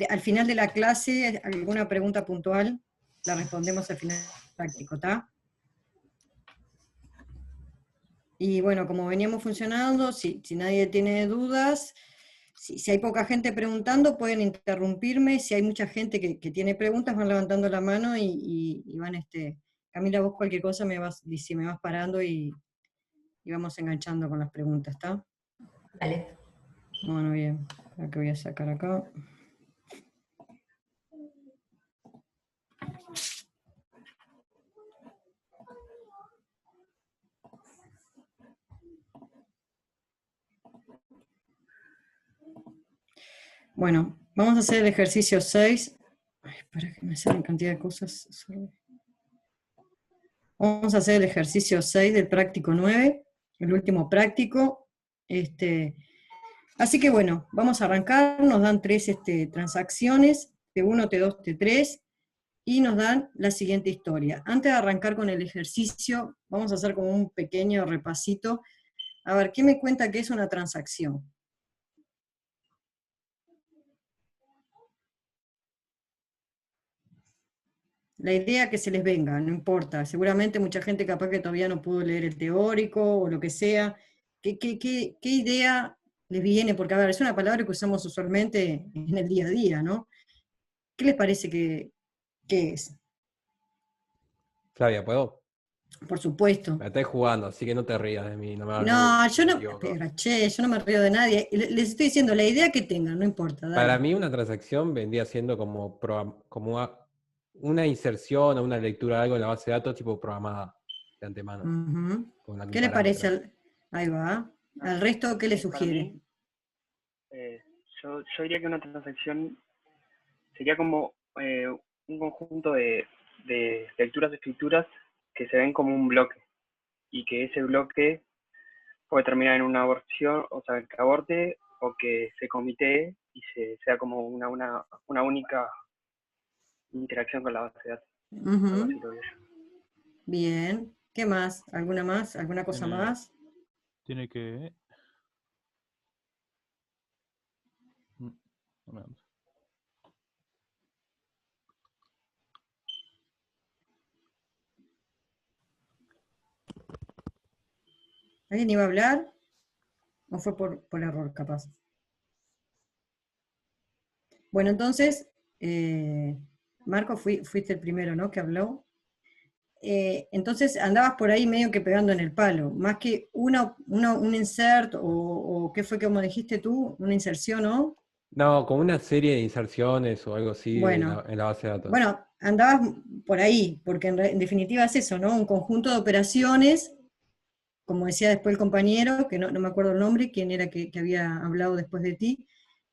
al final de la clase, alguna pregunta puntual, la respondemos al final del práctico, ¿está? Y bueno, como veníamos funcionando, si nadie tiene dudas, si hay poca gente preguntando, pueden interrumpirme. Si hay mucha gente que tiene preguntas, van levantando la mano y van, Camila, vos cualquier cosa si me vas parando y vamos enganchando con las preguntas, ¿está? Dale. Bueno, bien. La que voy a sacar acá. Bueno, vamos a hacer el ejercicio 6. Ay, para que me salen cantidad de cosas. Vamos a hacer el ejercicio 6 del práctico 9, el último práctico. Así que bueno, vamos a arrancar. Nos dan 3 transacciones, T1, T2, T3, y nos dan la siguiente historia. Antes de arrancar con el ejercicio, vamos a hacer como un pequeño repasito. A ver, ¿qué me cuenta que es una transacción? La idea que se les venga, no importa. Seguramente mucha gente capaz que todavía no pudo leer el teórico o lo que sea. ¿Qué idea les viene? Porque, a ver, es una palabra que usamos usualmente en el día a día, ¿no? ¿Qué les parece que es? Flavia, ¿puedo? Por supuesto. Me estoy jugando, así que no te rías de mí. No, yo no, pero, yo no me río de nadie. Les estoy diciendo, la idea que tengan, no importa. Dale. Para mí una transacción vendría siendo como una inserción o una lectura de algo en la base de datos tipo programada de antemano. ¿Qué le parece? Ahí va. ¿Al resto qué le sugiere? Mí, yo diría que una transacción sería como un conjunto de lecturas y escrituras que se ven como un bloque, y que ese bloque puede terminar en una aborción, o sea, que aborte, o que se comitee y sea como una única interacción con la base de datos. Así lo veo yo. Bien. ¿Qué más? ¿Alguna más? ¿Alguna cosa más? Tiene que... No me ando. ¿Alguien iba a hablar? ¿O fue por error, capaz? Bueno, entonces, Marco, fuiste el primero, ¿no?, que habló. Entonces andabas por ahí medio que pegando en el palo, más que un insert, o ¿qué fue como dijiste tú? Una inserción, ¿no? No, como una serie de inserciones o algo así Bueno, en la base de datos. Bueno, andabas por ahí, porque en definitiva es eso, ¿no? Un conjunto de operaciones, como decía después el compañero, que no me acuerdo el nombre, quién era que había hablado después de ti,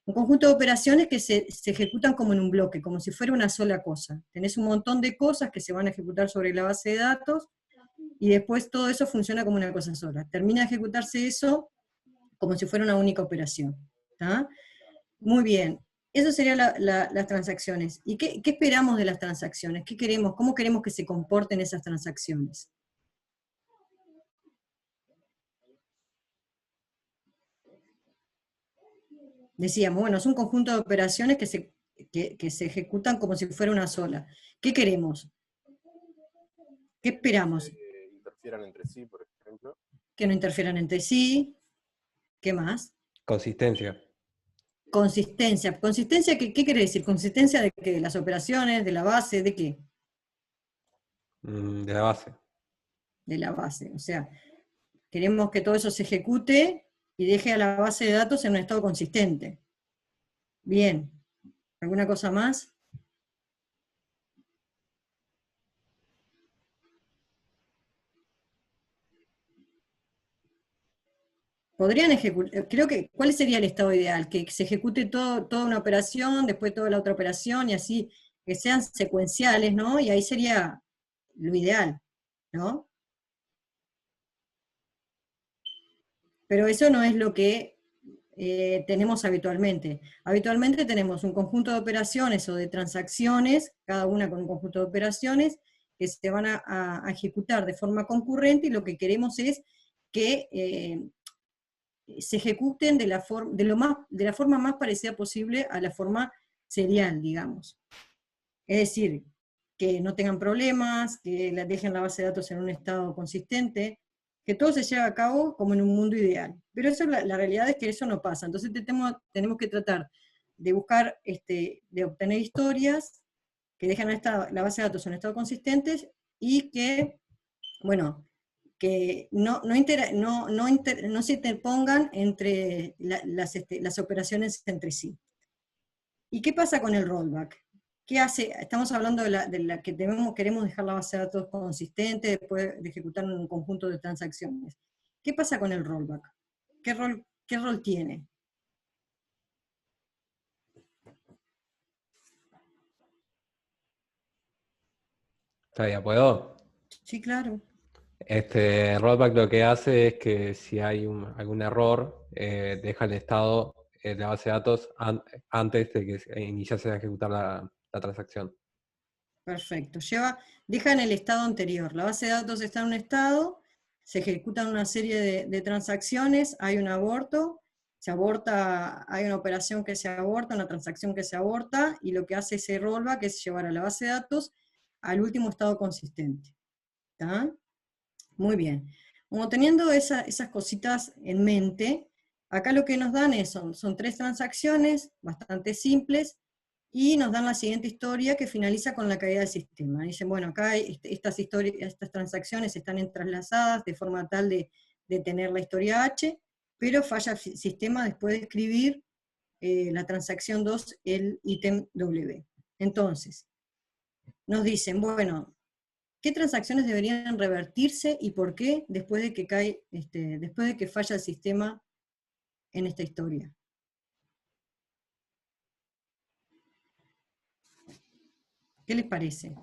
un conjunto de operaciones que se ejecutan como en un bloque, como si fuera una sola cosa. Tenés un montón de cosas que se van a ejecutar sobre la base de datos, y después todo eso funciona como una cosa sola. Termina de ejecutarse eso como si fuera una única operación. ¿Está? Muy bien. Eso serían las transacciones. ¿Y qué esperamos de las transacciones? ¿Qué queremos? ¿Cómo queremos que se comporten esas transacciones? Decíamos, bueno, es un conjunto de operaciones que se ejecutan como si fuera una sola. ¿Qué queremos? ¿Qué esperamos? Que interfieran entre sí, por ejemplo. Que no interfieran entre sí. ¿Qué más? Consistencia. Consistencia. ¿Consistencia qué quiere decir? ¿Consistencia de qué? ¿De las operaciones? ¿De la base? ¿De qué? De la base. De la base. O sea, queremos que todo eso se ejecute y deje a la base de datos en un estado consistente. Bien. ¿Alguna cosa más? Podrían ejecutar, creo que, ¿cuál sería el estado ideal? Que se ejecute toda una operación, después toda la otra operación, y así, que sean secuenciales, ¿no? Y ahí sería lo ideal, ¿no? Pero eso no es lo que tenemos habitualmente. Habitualmente tenemos un conjunto de operaciones o de transacciones, cada una con un conjunto de operaciones, que se van a ejecutar de forma concurrente, y lo que queremos es que se ejecuten de la forma más parecida posible a la forma serial, digamos. Es decir, que no tengan problemas, que dejen la base de datos en un estado consistente, que todo se lleve a cabo como en un mundo ideal. Pero eso, la realidad es que eso no pasa. Entonces tenemos que tratar de buscar, de obtener historias que dejen la base de datos en un estado consistentes y que, bueno, que no se interpongan entre las operaciones entre sí. ¿Y qué pasa con el rollback? ¿Qué hace? Estamos hablando de la que queremos dejar la base de datos consistente después de ejecutar un conjunto de transacciones. ¿Qué pasa con el rollback? ¿Qué rol tiene? ¿Todavía puedo? Sí, claro. Rollback lo que hace es que si hay algún error, deja el estado de la base de datos antes de que iniciase a ejecutar la transacción. Perfecto. Deja en el estado anterior. La base de datos está en un estado, se ejecutan una serie de transacciones, hay un aborto, se aborta, hay una operación que se aborta, una transacción que se aborta, y lo que hace ese rollback es llevar a la base de datos al último estado consistente. ¿Está? Muy bien. Como teniendo esas cositas en mente, acá lo que nos dan son 3 transacciones bastante simples, y nos dan la siguiente historia que finaliza con la caída del sistema. Dicen, bueno, acá estas transacciones están entrelazadas de forma tal de tener la historia H, pero falla el sistema después de escribir la transacción 2, el ítem W. Entonces, nos dicen, bueno, ¿qué transacciones deberían revertirse y por qué después de que después de que falla el sistema en esta historia? ¿Qué les parece?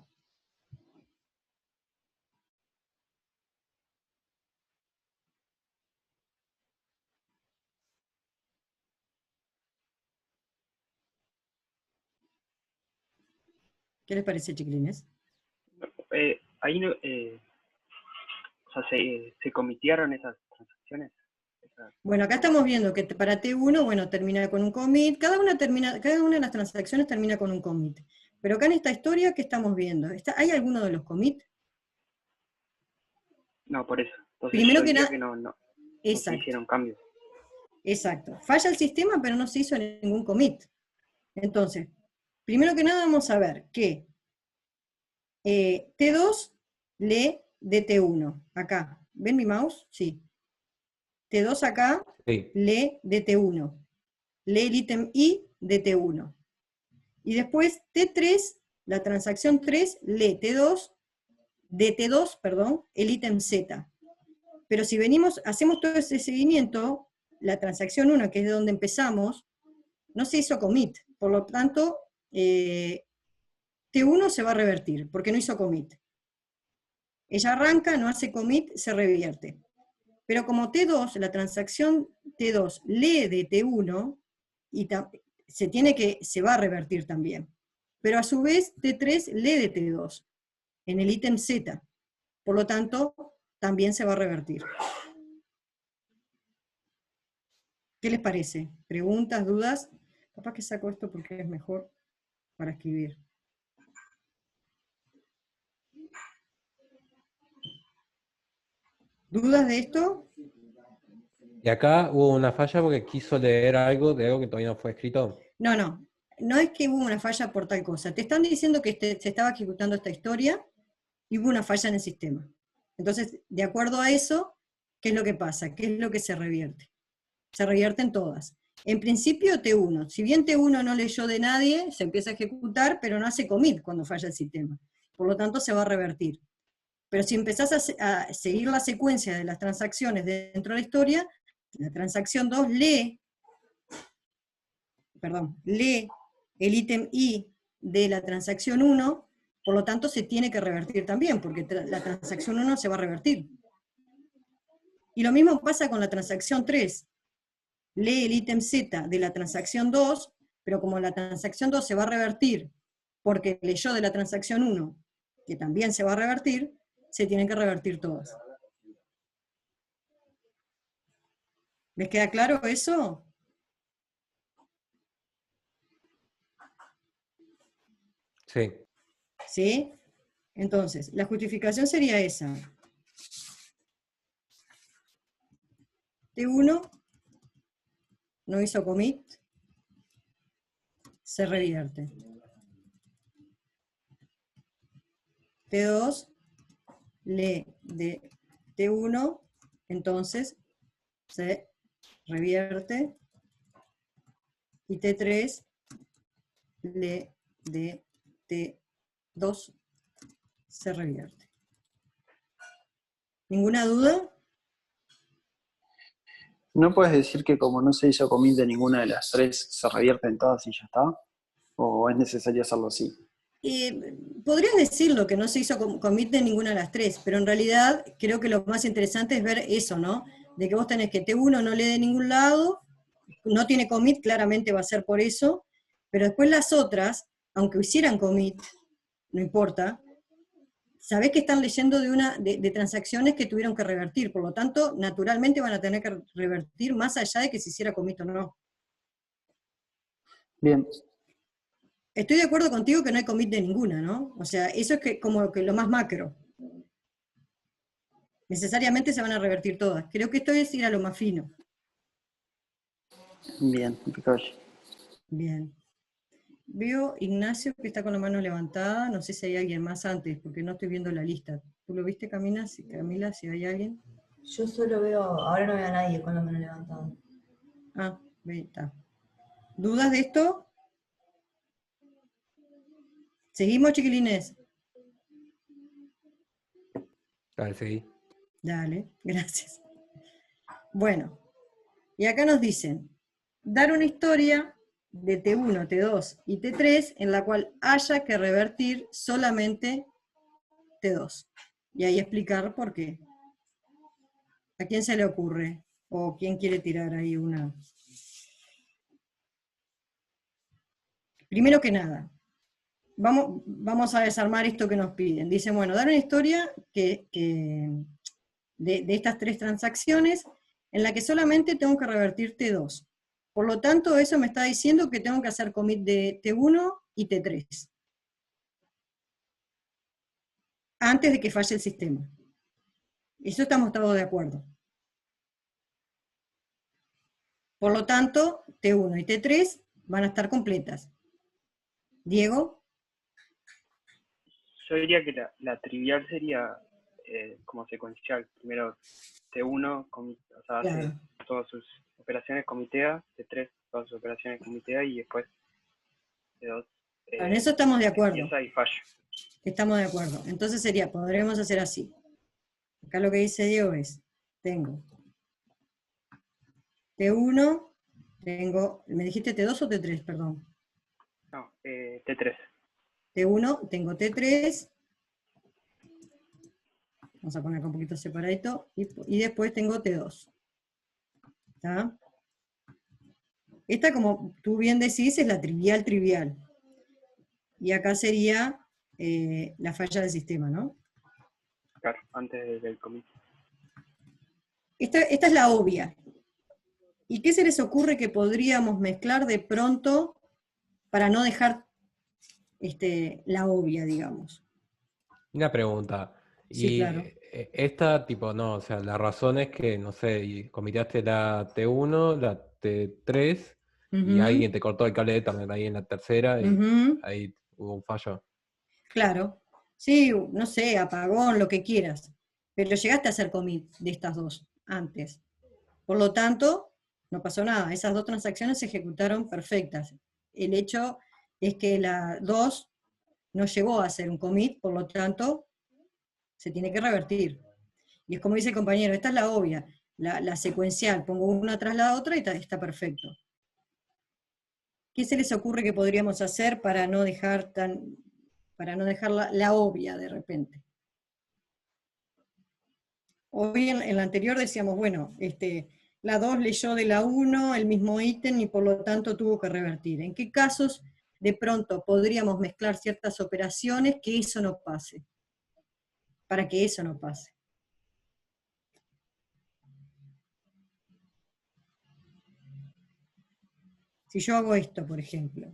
¿Qué les parece, chiquilines? Ahí no, o sea, se comitieron esas transacciones. Bueno, acá estamos viendo que para T1, bueno, termina con un commit, cada una de las transacciones termina con un commit. Pero acá en esta historia, ¿qué estamos viendo? ¿Hay alguno de los commits? No, por eso. Entonces Primero yo que diría nada, que no se exacto, hicieron cambios. exacto. Falla el sistema, pero no se hizo ningún commit. Entonces, primero que nada vamos a ver que T2 lee de T1, acá. ¿Ven mi mouse? Sí. T2 acá Sí. lee de T1. Lee el ítem I de T1. Y después T3, la transacción 3, lee de T2, perdón, el ítem Z. Pero si hacemos todo ese seguimiento, la transacción 1, que es de donde empezamos, no se hizo commit. Por lo tanto, T1 se va a revertir, porque no hizo commit. Ella arranca, no hace commit, se revierte. Pero como T2, la transacción T2 lee de T1, y se va a revertir también. Pero a su vez, T3 lee de T2, en el ítem Z. Por lo tanto, también se va a revertir. ¿Qué les parece? ¿Preguntas, dudas? Capaz que saco esto porque es mejor para escribir. ¿Dudas de esto? Y acá hubo una falla porque quiso leer algo de algo que todavía no fue escrito. No es que hubo una falla por tal cosa. Te están diciendo que se estaba ejecutando esta historia y hubo una falla en el sistema. Entonces, de acuerdo a eso, ¿qué es lo que pasa? ¿Qué es lo que se revierte? Se revierten todas. En principio T1, si bien T1 no leyó de nadie, se empieza a ejecutar, pero no hace commit cuando falla el sistema. Por lo tanto, se va a revertir. Pero si empezás a seguir la secuencia de las transacciones dentro de la historia, la transacción 2 lee el ítem I de la transacción 1, por lo tanto se tiene que revertir también, porque la transacción 1 se va a revertir. Y lo mismo pasa con la transacción 3. Lee el ítem Z de la transacción 2, pero como la transacción 2 se va a revertir porque leyó de la transacción 1, que también se va a revertir, se tienen que revertir todas. ¿Les queda claro eso? Sí. ¿Sí? Entonces, la justificación sería esa. T1 no hizo commit, se revierte. T2 lee de T1, entonces se revierte. Y T3 lee de T2, se revierte. ¿Ninguna duda? ¿No puedes decir que como no se hizo commit de ninguna de las tres, se revierten todas y ya está? ¿O es necesario hacerlo así? Podrías decirlo, que no se hizo commit de ninguna de las tres, pero en realidad creo que lo más interesante es ver eso, ¿no? De que vos tenés que T1 no lee de ningún lado, no tiene commit, claramente va a ser por eso, pero después las otras, aunque hicieran commit, no importa, sabés que están leyendo de transacciones que tuvieron que revertir, por lo tanto, naturalmente van a tener que revertir más allá de que se hiciera commit o no. Bien. Estoy de acuerdo contigo que no hay commit de ninguna, ¿no? O sea, eso es como que lo más macro. Necesariamente se van a revertir todas. Creo que esto es ir a lo más fino. Bien, impecable. Bien. Veo Ignacio que está con la mano levantada, no sé si hay alguien más antes, porque no estoy viendo la lista. ¿Tú lo viste, Camila, si hay alguien? Yo solo veo, ahora no veo a nadie con la mano levantada. Ah, ahí está. ¿Dudas de esto? ¿Seguimos, chiquilines? Dale, seguí. Dale, gracias. Bueno, y acá nos dicen, dar una historia de T1, T2 y T3 en la cual haya que revertir solamente T2. Y ahí explicar por qué. ¿A quién se le ocurre? ¿O quién quiere tirar ahí una? Primero que nada, vamos a desarmar esto que nos piden. Dicen, bueno, dar una historia de estas tres transacciones en la que solamente tengo que revertir T2. Por lo tanto, eso me está diciendo que tengo que hacer commit de T1 y T3. Antes de que falle el sistema. Eso estamos todos de acuerdo. Por lo tanto, T1 y T3 van a estar completas. Diego. Yo diría que la trivial sería como secuencial. Primero T1, o sea, Claro. hace todas sus operaciones comitea, T3 todas sus operaciones comitea y después T2 En eso estamos de acuerdo. empieza y falla. Estamos de acuerdo. Entonces podremos hacer así. Acá lo que dice Diego es, tengo T1, ¿me dijiste T2 o T3? Perdón. No, T3. T1, tengo T3, vamos a poner acá un poquito separadito, y después tengo T2. ¿Está? Esta, como tú bien decís, es la trivial. Y acá sería la falla del sistema, ¿no? Claro, antes del commit. Esta es la obvia. ¿Y qué se les ocurre que podríamos mezclar de pronto para no dejar la obvia, digamos? Una pregunta. Sí, Y claro. esta, tipo, no, o sea, la razón es que, no sé, y comiteaste la T1, la T3, y alguien te cortó el cable de Ethernet ahí en la tercera, y ahí hubo un fallo. Claro. Sí, no sé, apagón, lo que quieras. Pero llegaste a hacer commit de estas dos antes. Por lo tanto, no pasó nada. Esas dos transacciones se ejecutaron perfectas. El hecho es que la 2 no llegó a hacer un commit, por lo tanto, se tiene que revertir. Y es como dice el compañero, esta es la obvia, la secuencial, pongo una tras la otra y está perfecto. ¿Qué se les ocurre que podríamos hacer para no dejar la obvia de repente? Hoy en la anterior decíamos, bueno, la 2 leyó de la 1 el mismo ítem y por lo tanto tuvo que revertir. ¿En qué casos de pronto podríamos mezclar ciertas operaciones que eso no pase? Para que eso no pase. Si yo hago esto, por ejemplo.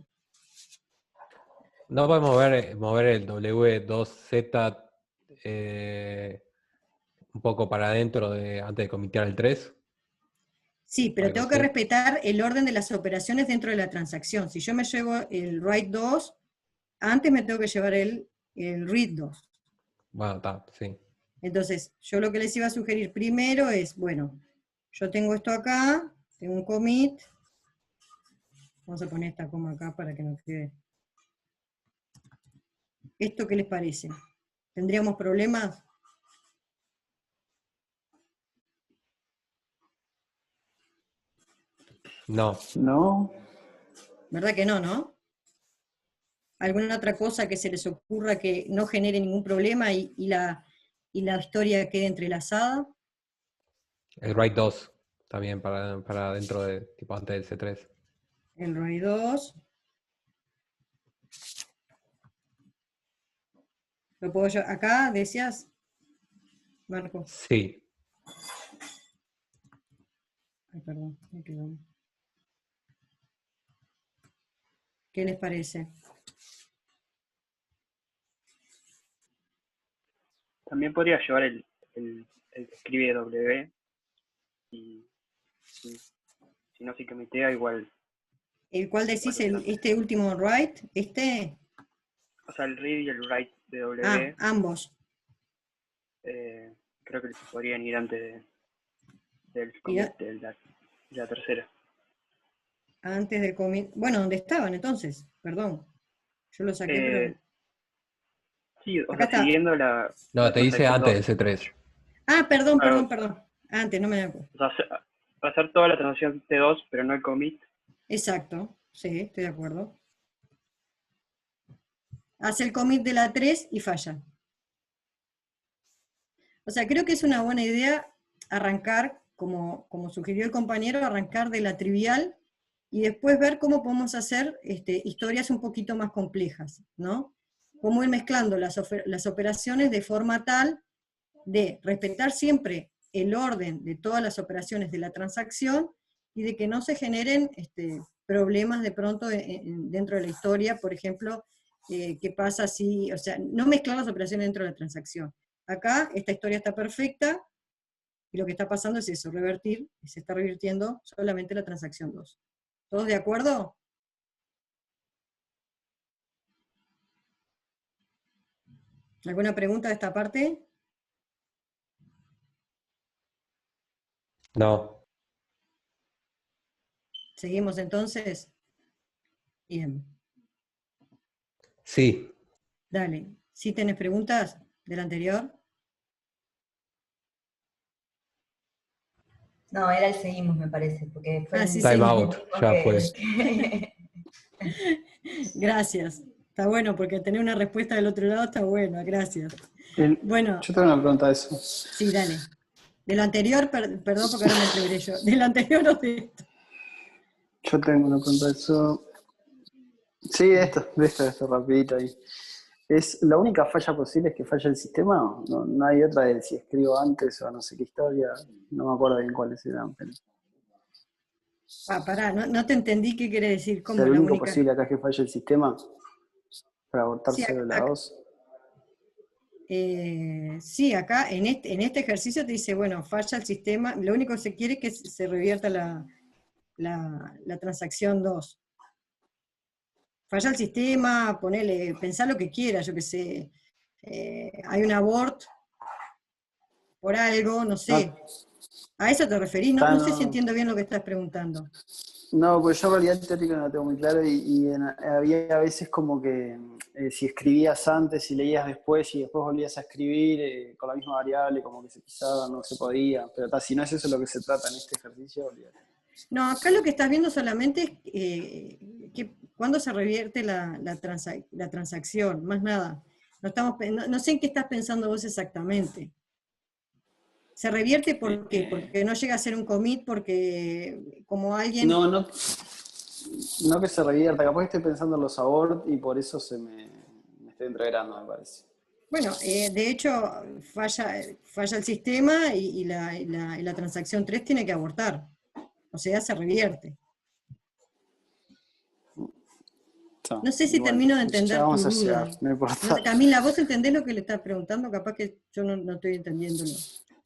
¿No podemos mover el W2Z un poco para adentro antes de comitear el 3? Sí, pero Algo tengo que así. respetar el orden de las operaciones dentro de la transacción. Si yo me llevo el write 2, antes me tengo que llevar el read 2. Bueno, está, sí. Entonces, yo lo que les iba a sugerir primero es, bueno, yo tengo esto acá, tengo un commit. Vamos a poner esta coma acá para que nos quede. ¿Esto qué les parece? ¿Tendríamos problemas? No. No, ¿Verdad que no, no? ¿Alguna otra cosa que se les ocurra que no genere ningún problema y la historia quede entrelazada? El write 2 también para dentro de, tipo antes del C3. El ROI 2. ¿Lo puedo yo? Acá decías, Marco. Sí. Ay, perdón, me quedó. ¿Qué les parece? También podría llevar el que escribe W y si no se comitea igual. ¿El cual decís, igual este último write? ¿Este? o sea, el read y el write de W, Ah, ambos. creo que podrían ir antes del Mira. commit de la tercera. Antes del commit. Bueno, ¿dónde estaban entonces? Perdón. Yo lo saqué, pero. Sí, o Acá sea, está. siguiendo la No, te dice transacción 2. antes del C3. Ah, perdón. Claro. Antes, no me acuerdo. O sea, hacer toda la transacción T2, pero no el commit. Exacto. Sí, estoy de acuerdo. Hace el commit de la 3 y falla. O sea, creo que es una buena idea arrancar, como sugirió el compañero, arrancar de la trivial y después ver cómo podemos hacer historias un poquito más complejas, ¿no? Cómo ir mezclando las operaciones de forma tal de respetar siempre el orden de todas las operaciones de la transacción y de que no se generen problemas de pronto dentro de la historia, por ejemplo, qué pasa si, o sea, no mezclar las operaciones dentro de la transacción. Acá esta historia está perfecta, y lo que está pasando es eso, revertir, y se está revirtiendo solamente la transacción 2. ¿Todos de acuerdo? ¿Alguna pregunta de esta parte? No. ¿Seguimos entonces? Bien. Sí. Dale. ¿Sí tenés preguntas del anterior? No, era el seguimos, me parece, porque fue Sí, Time seguimos. out, ya fue. Gracias. Está bueno, porque tener una respuesta del otro lado está bueno, gracias. Bueno, yo tengo una pregunta de eso. sí, dale. De lo anterior, perdón porque ahora me atreveré yo. De lo anterior o de esto. Yo tengo una pregunta de eso. Sí, de esto rapidito ahí. ¿Es la única falla posible es que falla el sistema? No hay otra de si escribo antes o no sé qué historia. No me acuerdo bien cuáles eran. Pero... Pará, no te entendí qué quiere decir. O ¿Cómo sea, lo la único única? posible acá es que falle el sistema para Sí, abortarse de la 2. Sí, acá en este ejercicio te dice, bueno, falla el sistema, lo único que se quiere es que se revierta la transacción 2. Falla el sistema, pensá lo que quieras, yo qué sé, hay un abort por algo, no sé. ¿A eso te referís? No sé si entiendo bien lo que estás preguntando. No, pues yo en realidad teórico no lo tengo muy claro había veces como que si escribías antes y leías después y después volvías a escribir con la misma variable, como que se pisaba, no se podía. Pero si no es eso lo que se trata en este ejercicio, olvídate. No, acá lo que estás viendo solamente es que cuando se revierte la transacción, más nada. No sé en qué estás pensando vos exactamente. ¿Se revierte por qué? Porque no llega a ser un commit, porque como alguien... No que se revierta, capaz que estoy pensando en los abort y por eso me estoy entreverando, me parece. Bueno, de hecho, falla el sistema y la transacción 3 tiene que abortar. O sea, se revierte. No sé si termino de entender tu duda. No importa. Camila, ¿vos entendés lo que le estás preguntando? Capaz que yo no estoy entendiéndolo.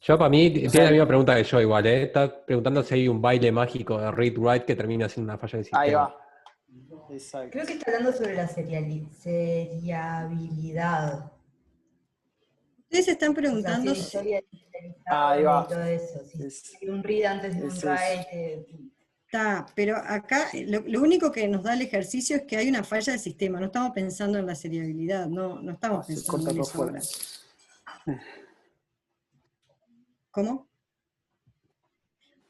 Yo, para mí, tiene la misma pregunta que yo igual, ¿eh? Está preguntando si hay un baile mágico de read-write que termina siendo una falla del sistema. Ahí va. Exacto. Creo que está hablando sobre la seriabilidad. Ustedes están preguntando... Ahí va. Y todo eso. Si hay un read antes de un write... Está, pero acá lo único que nos da el ejercicio es que hay una falla del sistema, no estamos pensando en la seriabilidad, no estamos pensando en eso ahora. ¿Cómo?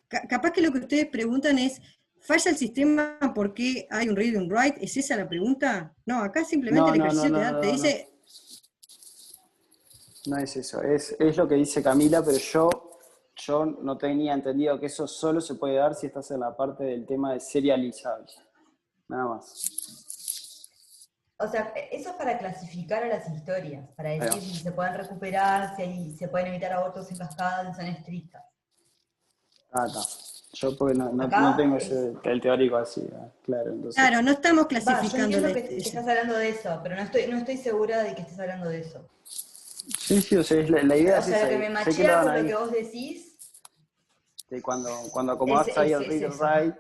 Capaz que lo que ustedes preguntan es, ¿falla el sistema porque hay un read y un write? ¿Es esa la pregunta? No, acá simplemente el ejercicio te dice... No es eso, es lo que dice Camila, pero yo no tenía entendido que eso solo se puede dar si estás en la parte del tema de serializable. Nada más. O sea, eso es para clasificar a las historias, para decir si se pueden recuperar, si se pueden evitar abortos en cascada, si son estrictas. Está. Yo porque no tengo el teórico así, claro. Entonces... Claro, no estamos clasificando. Yo entiendo que estás hablando de eso, pero no estoy segura de que estés hablando de eso. Sí, o sea, la idea es esa. O sea, lo que me machea con lo que vos decís... Que cuando acomodás ahí el read and write,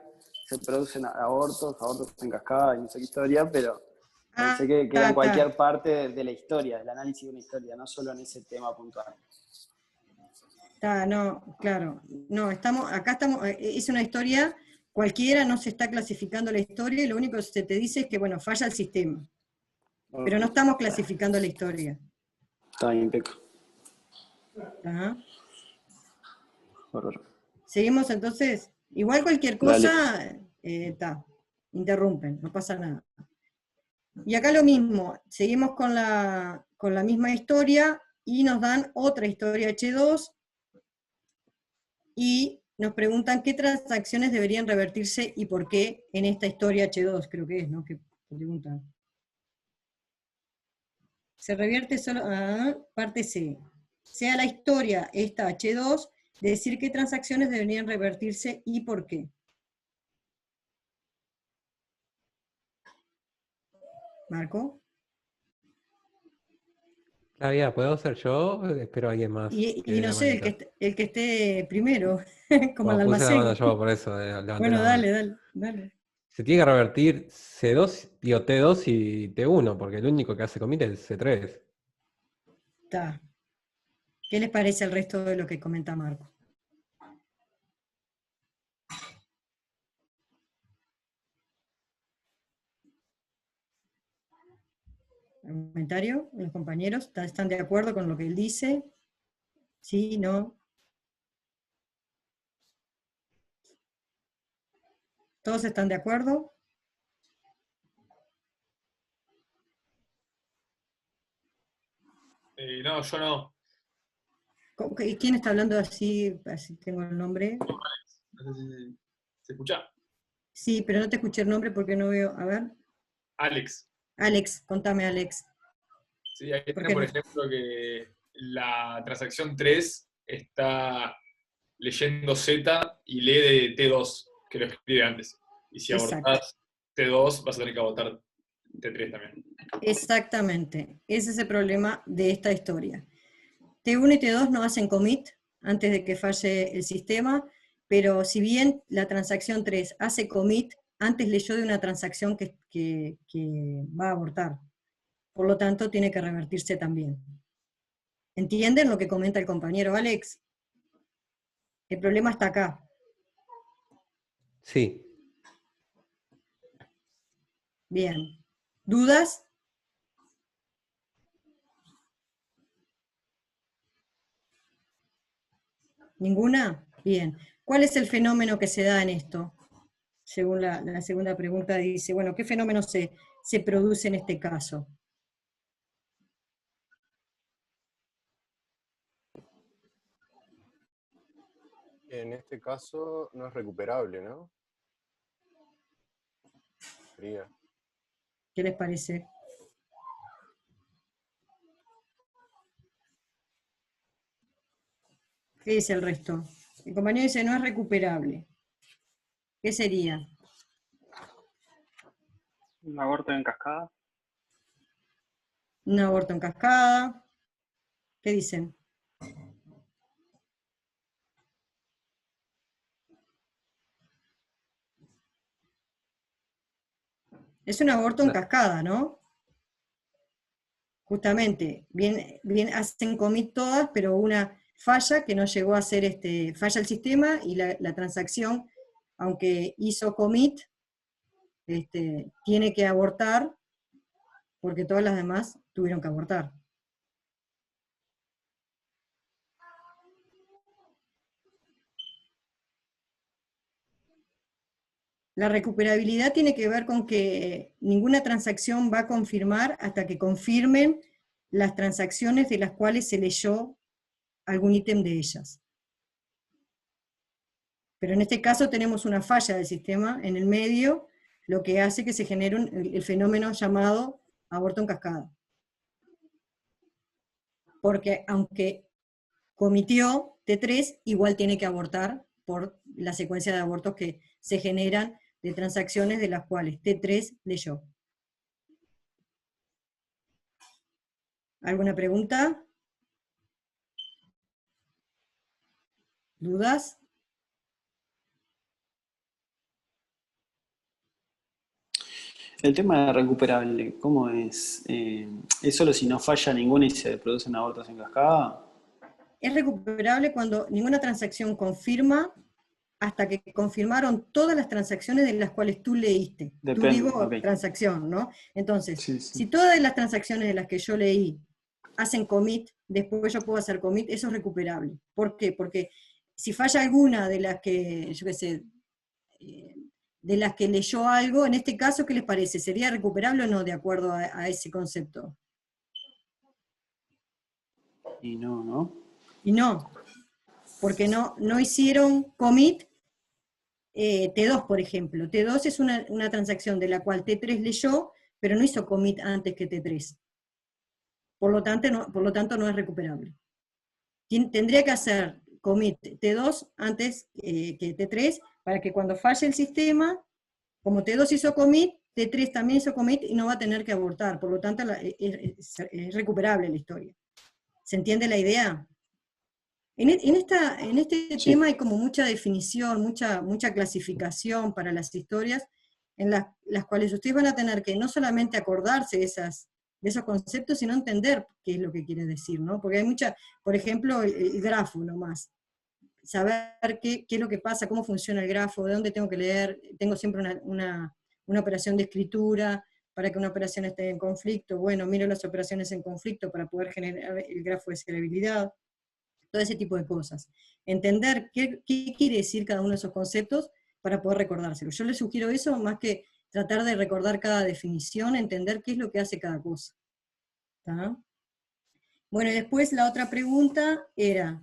se producen abortos en cascada y no sé qué historia, pero pensé que era en cualquier parte de la historia, del análisis de una historia, no solo en ese tema puntual. No, claro. No, acá estamos, es una historia cualquiera, no se está clasificando la historia, y lo único que se te dice es que, bueno, falla el sistema. Pero no estamos clasificando la historia. Está bien, Peco. Seguimos entonces. Igual cualquier cosa, interrumpen, no pasa nada. Y acá lo mismo, seguimos con la misma historia y nos dan otra historia H2 y nos preguntan qué transacciones deberían revertirse y por qué en esta historia H2, creo que es, ¿no? Que preguntan. Se revierte solo, parte C. Sea la historia esta H2, decir qué transacciones deberían revertirse y por qué. Marco. Claudia, ¿puedo ser yo? Espero a alguien más. Y no sé, el que esté primero, como el puse almacén. la mano yo, por eso. Bueno, dale. Se tiene que revertir C2, T2 y T1, porque el único que hace commit es C3. Está. ¿Qué les parece el resto de lo que comenta Marco? ¿Comentario? ¿Los compañeros están de acuerdo con lo que él dice? ¿Sí? ¿No? ¿Todos están de acuerdo? No, yo no. ¿Quién está hablando así? Así tengo el nombre. No sé si se escucha. Sí, pero no te escuché el nombre porque no veo. A ver. Alex. Alex, contame, Alex. Sí, ahí tiene, por ejemplo, que la transacción 3 está leyendo Z y lee de T2, que lo escribe antes. Y si abortás T2, vas a tener que abortar T3 también. Exactamente. Ese es el problema de esta historia. T1 y T2 no hacen commit antes de que falle el sistema, pero si bien la transacción 3 hace commit, antes leyó de una transacción que va a abortar. Por lo tanto, tiene que revertirse también. ¿Entienden lo que comenta el compañero Alex? El problema está acá. Sí. Bien. ¿Dudas? ¿Ninguna? Bien. ¿Cuál es el fenómeno que se da en esto? Según la segunda pregunta dice, bueno, ¿qué fenómeno se produce en este caso? En este caso no es recuperable, ¿no? ¿Qué les parece? ¿Qué dice el resto? El compañero dice, no es recuperable. ¿Qué sería? Un aborto en cascada. Un aborto en cascada. ¿Qué dicen? Es un aborto en cascada, ¿no? Justamente, bien hacen commit todas, pero una falla que no llegó a ser, falla el sistema y la transacción, aunque hizo commit, tiene que abortar, porque todas las demás tuvieron que abortar. La recuperabilidad tiene que ver con que ninguna transacción va a confirmar hasta que confirmen las transacciones de las cuales se leyó algún ítem de ellas. Pero en este caso tenemos una falla del sistema en el medio, lo que hace que se genere el fenómeno llamado aborto en cascada. Porque aunque comitió T3, igual tiene que abortar por la secuencia de abortos que se generan de transacciones de las cuales T3 leyó. ¿Alguna pregunta? ¿Dudas? El tema de recuperable, ¿cómo es? ¿Es solo si no falla ninguna y se producen abortos en cascada? Es recuperable cuando ninguna transacción confirma hasta que confirmaron todas las transacciones de las cuales tú leíste. Depende, Tú digo okay. transacción, ¿no? Entonces, sí. si todas las transacciones de las que yo leí hacen commit, después yo puedo hacer commit, eso es recuperable. ¿Por qué? Porque si falla alguna de las que, yo qué sé, de las que leyó algo, en este caso, ¿qué les parece? ¿Sería recuperable o no de acuerdo a ese concepto? Y no, ¿no? Y no, porque no hicieron commit T2, por ejemplo. T2 es una transacción de la cual T3 leyó, pero no hizo commit antes que T3. Por lo tanto, no es recuperable. Tendría que hacer commit T2 antes que T3, para que cuando falle el sistema, como T2 hizo commit, T3 también hizo commit y no va a tener que abortar. Por lo tanto, es recuperable la historia. ¿Se entiende la idea? En este Sí. tema hay como mucha definición, mucha clasificación para las historias, en las cuales ustedes van a tener que no solamente acordarse de esos conceptos, sino entender qué es lo que quiere decir, ¿no? Porque hay por ejemplo, el grafo nomás. Saber qué es lo que pasa, cómo funciona el grafo, de dónde tengo que leer, tengo siempre una operación de escritura, para que una operación esté en conflicto, bueno, miro las operaciones en conflicto para poder generar el grafo de escalabilidad. Todo ese tipo de cosas. Entender qué quiere decir cada uno de esos conceptos para poder recordárselo. Yo les sugiero eso más que tratar de recordar cada definición, entender qué es lo que hace cada cosa. ¿Tá? Bueno, y después la otra pregunta era,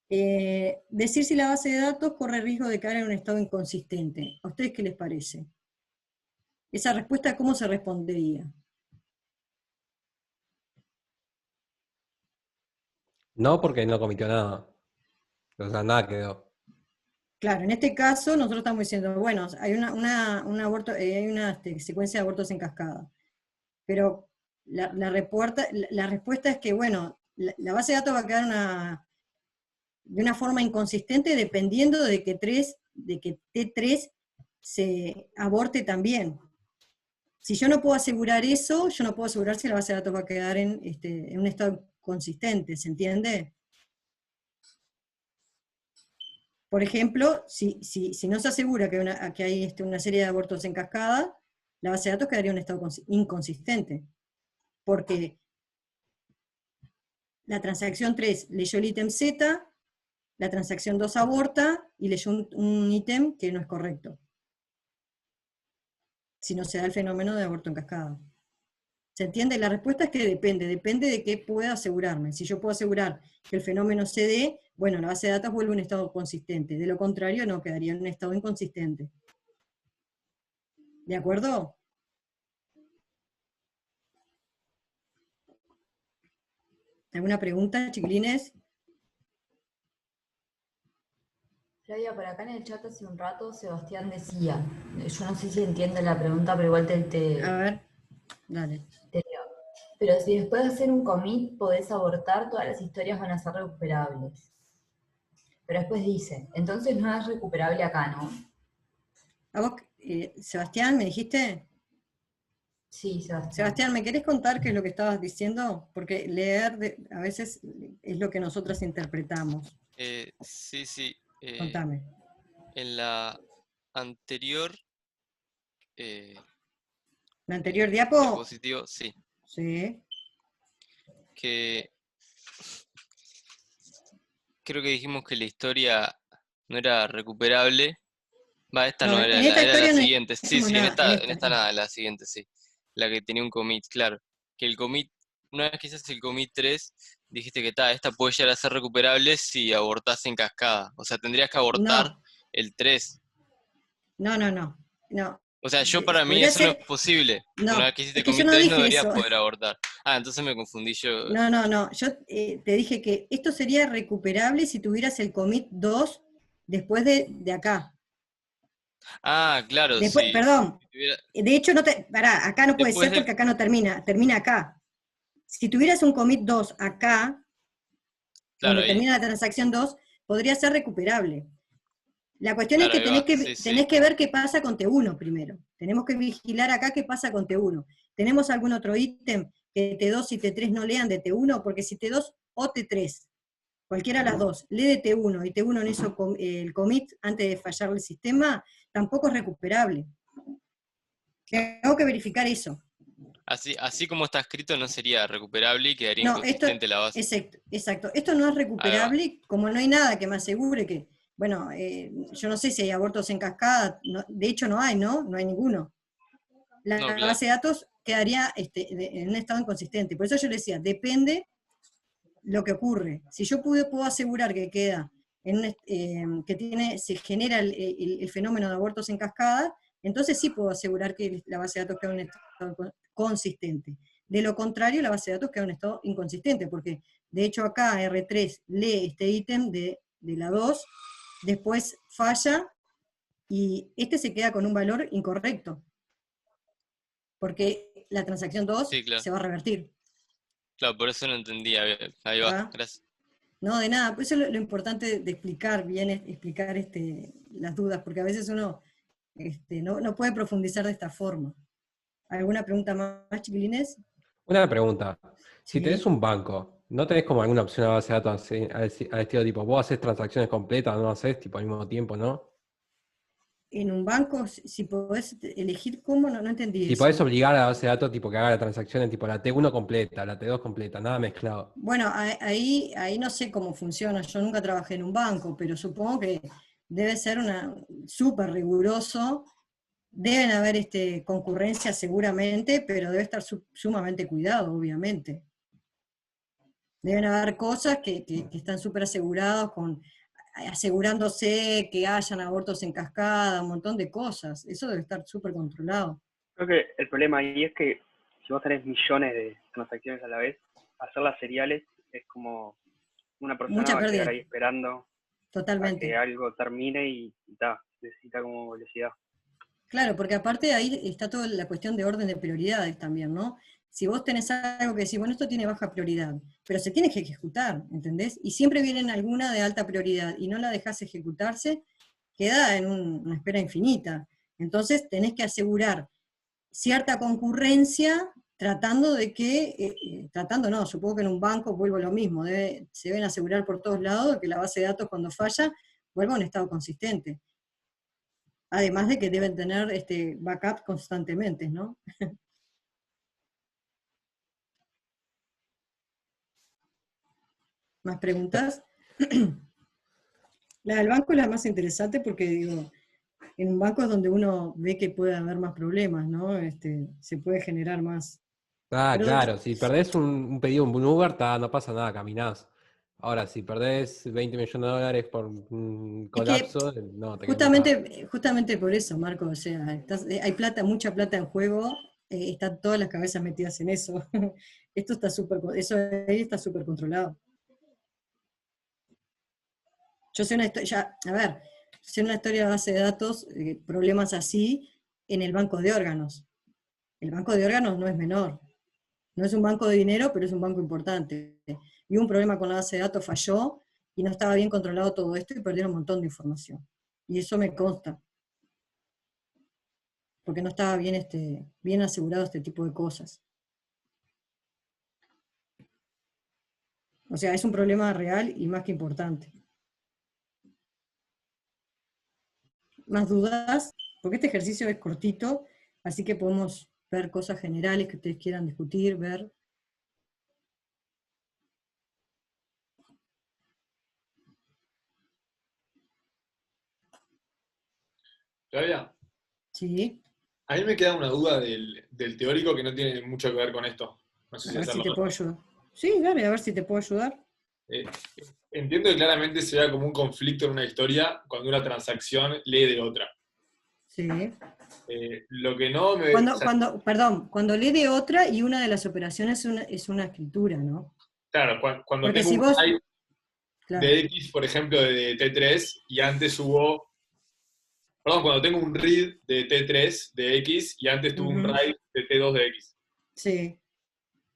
decir si la base de datos corre riesgo de caer en un estado inconsistente. ¿A ustedes qué les parece? Esa respuesta, ¿cómo se respondería? No, porque no cometió nada. O sea, nada quedó. Claro, en este caso nosotros estamos diciendo, bueno, hay hay una secuencia de abortos en cascada, pero la respuesta es que, bueno, la base de datos va a quedar de una forma inconsistente dependiendo de que T3 se aborte también. Si yo no puedo asegurar eso, yo no puedo asegurar si la base de datos va a quedar en un estado consistente, ¿se entiende? Por ejemplo, si no se asegura que hay una serie de abortos en cascada, la base de datos quedaría en un estado inconsistente, porque la transacción 3 leyó el ítem Z, la transacción 2 aborta y leyó un ítem que no es correcto, si no se da el fenómeno de aborto en cascada. ¿Se entiende? La respuesta es que depende de qué pueda asegurarme. Si yo puedo asegurar que el fenómeno se dé, bueno, la base de datos vuelve a un estado consistente. De lo contrario, no, quedaría en un estado inconsistente. ¿De acuerdo? ¿Alguna pregunta, chiquilines? Flavia, por acá en el chat hace un rato Sebastián decía, yo no sé si entiende la pregunta, pero igual A ver, dale. te leo. Pero si después de hacer un commit podés abortar, todas las historias van a ser recuperables. Pero después dice, entonces no es recuperable acá, ¿no? ¿A vos, Sebastián, me dijiste? Sí, Sebastián. Sebastián, ¿me querés contar qué es lo que estabas diciendo? Porque leer a veces es lo que nosotros interpretamos. Sí. Contame. En la anterior ¿La anterior diapo? diapositivo, sí. Sí. Que creo que dijimos que la historia no era recuperable. Esta no era, en esta era historia la no siguiente. Sí, hicimos en nada. esta nada, la siguiente, sí. La que tenía un commit, claro. Que el commit, una vez que hiciste el commit 3, dijiste que esta puede llegar a ser recuperable si abortás en cascada. O sea, tendrías que abortar el 3. No. O sea, para mí Podría eso no es ser. posible. No, Una vez que hiciste es que yo commit no 3 no dije deberías eso. poder abortar. Entonces me confundí yo. No. Yo te dije que esto sería recuperable si tuvieras el commit 2 después de acá. Claro, Después, sí. perdón. Si tuviera... De hecho, pará, acá no puede ser porque acá no termina acá. Si tuvieras un commit 2 acá, claro, donde termina la transacción 2, podría ser recuperable. La cuestión es que tenés que ver qué pasa con T1 primero. Tenemos que vigilar acá qué pasa con T1. ¿Tenemos algún otro ítem que T2 y T3 no lean de T1? Porque si T2 o T3, cualquiera de las dos, lee de T1 y T1 no hizo el commit antes de fallar el sistema, tampoco es recuperable. Tengo que verificar eso. Así como está escrito no sería recuperable y quedaría inconsistente la base. Exacto. Esto no es recuperable, como no hay nada que me asegure que, bueno, yo no sé si hay abortos en cascada, de hecho no hay, ¿no? No hay ninguno. La base de datos quedaría en un estado inconsistente. Por eso yo le decía, depende lo que ocurre. Si yo puedo asegurar que queda se genera el fenómeno de abortos en cascada, entonces sí puedo asegurar que la base de datos queda en un estado consistente. De lo contrario, la base de datos queda en un estado inconsistente, porque de hecho acá R3 lee este ítem de la 2, después falla, y se queda con un valor incorrecto, porque la transacción 2 se va a revertir. Claro, por eso no entendía. Ahí va, gracias. No, de nada, pues eso es lo importante de explicar bien, explicar las dudas, porque a veces uno no puede profundizar de esta forma. ¿Alguna pregunta más, chiquilines? Una pregunta. Sí. Si tenés un banco, ¿no tenés como alguna opción a base de datos al estilo tipo, vos haces transacciones completas, no haces tipo al mismo tiempo, ¿no? En un banco, si podés elegir cómo, no entendí eso. Y podés obligar a la base de datos tipo que haga la transacción en tipo la T1 completa, la T2 completa, nada mezclado. Bueno, ahí no sé cómo funciona, yo nunca trabajé en un banco, pero supongo que debe ser súper riguroso. Deben haber concurrencia seguramente, pero debe estar sumamente cuidado, obviamente. Deben haber cosas que están súper asegurados, asegurándose que hayan abortos en cascada, un montón de cosas. Eso debe estar súper controlado. Creo que el problema ahí es que si vos tenés millones de transacciones a la vez, hacerlas seriales es como una persona va a quedar ahí esperando a que algo termine y necesita como velocidad. Claro, porque aparte ahí está toda la cuestión de orden de prioridades también, ¿no? Si vos tenés algo que decís, bueno, esto tiene baja prioridad, pero se tiene que ejecutar, ¿entendés? Y siempre viene alguna de alta prioridad y no la dejás ejecutarse, queda en una espera infinita. Entonces tenés que asegurar cierta concurrencia tratando de que, supongo que en un banco vuelvo a lo mismo, se deben asegurar por todos lados que la base de datos cuando falla vuelva a un estado consistente. Además de que deben tener backup constantemente, ¿no? ¿Más preguntas? La del banco es la más interesante porque, digo, en un banco es donde uno ve que puede haber más problemas, ¿no? Se puede generar más. Claro, si perdés un pedido en un Uber, no pasa nada, caminás. Ahora, si perdés 20 millones de dólares por un colapso, no, te justamente por eso, Marco, o sea, hay mucha plata en juego, están todas las cabezas metidas en eso. Eso ahí está súper controlado. Yo sé a ver, hacer una historia de base de datos, problemas así, en el banco de órganos. El banco de órganos no es menor. No es un banco de dinero, pero es un banco importante. Y un problema con la base de datos, falló, y no estaba bien controlado todo esto, y perdieron un montón de información. Y eso me consta. Porque no estaba bien asegurado este tipo de cosas. O sea, es un problema real y más que importante. ¿Más dudas? Porque este ejercicio es cortito, así que podemos ver cosas generales que ustedes quieran discutir, ver. Flavia, Sí. a mí me queda una duda del teórico que no tiene mucho que ver con esto. No sé A si ver si hacerlo. te puedo ayudar. Sí, dale, a ver si te puedo ayudar. Eh, entiendo que claramente se vea como un conflicto en una historia cuando una transacción lee de otra. Sí. Lo que no me... Cuando lee de otra y una de las operaciones es una escritura, ¿no? Claro, cuando Porque tengo si un vos... write Claro. de X, por ejemplo, de T3, y antes hubo... Perdón, cuando tengo un read de T3 de X, y antes tuve un write de T2 de X. Sí.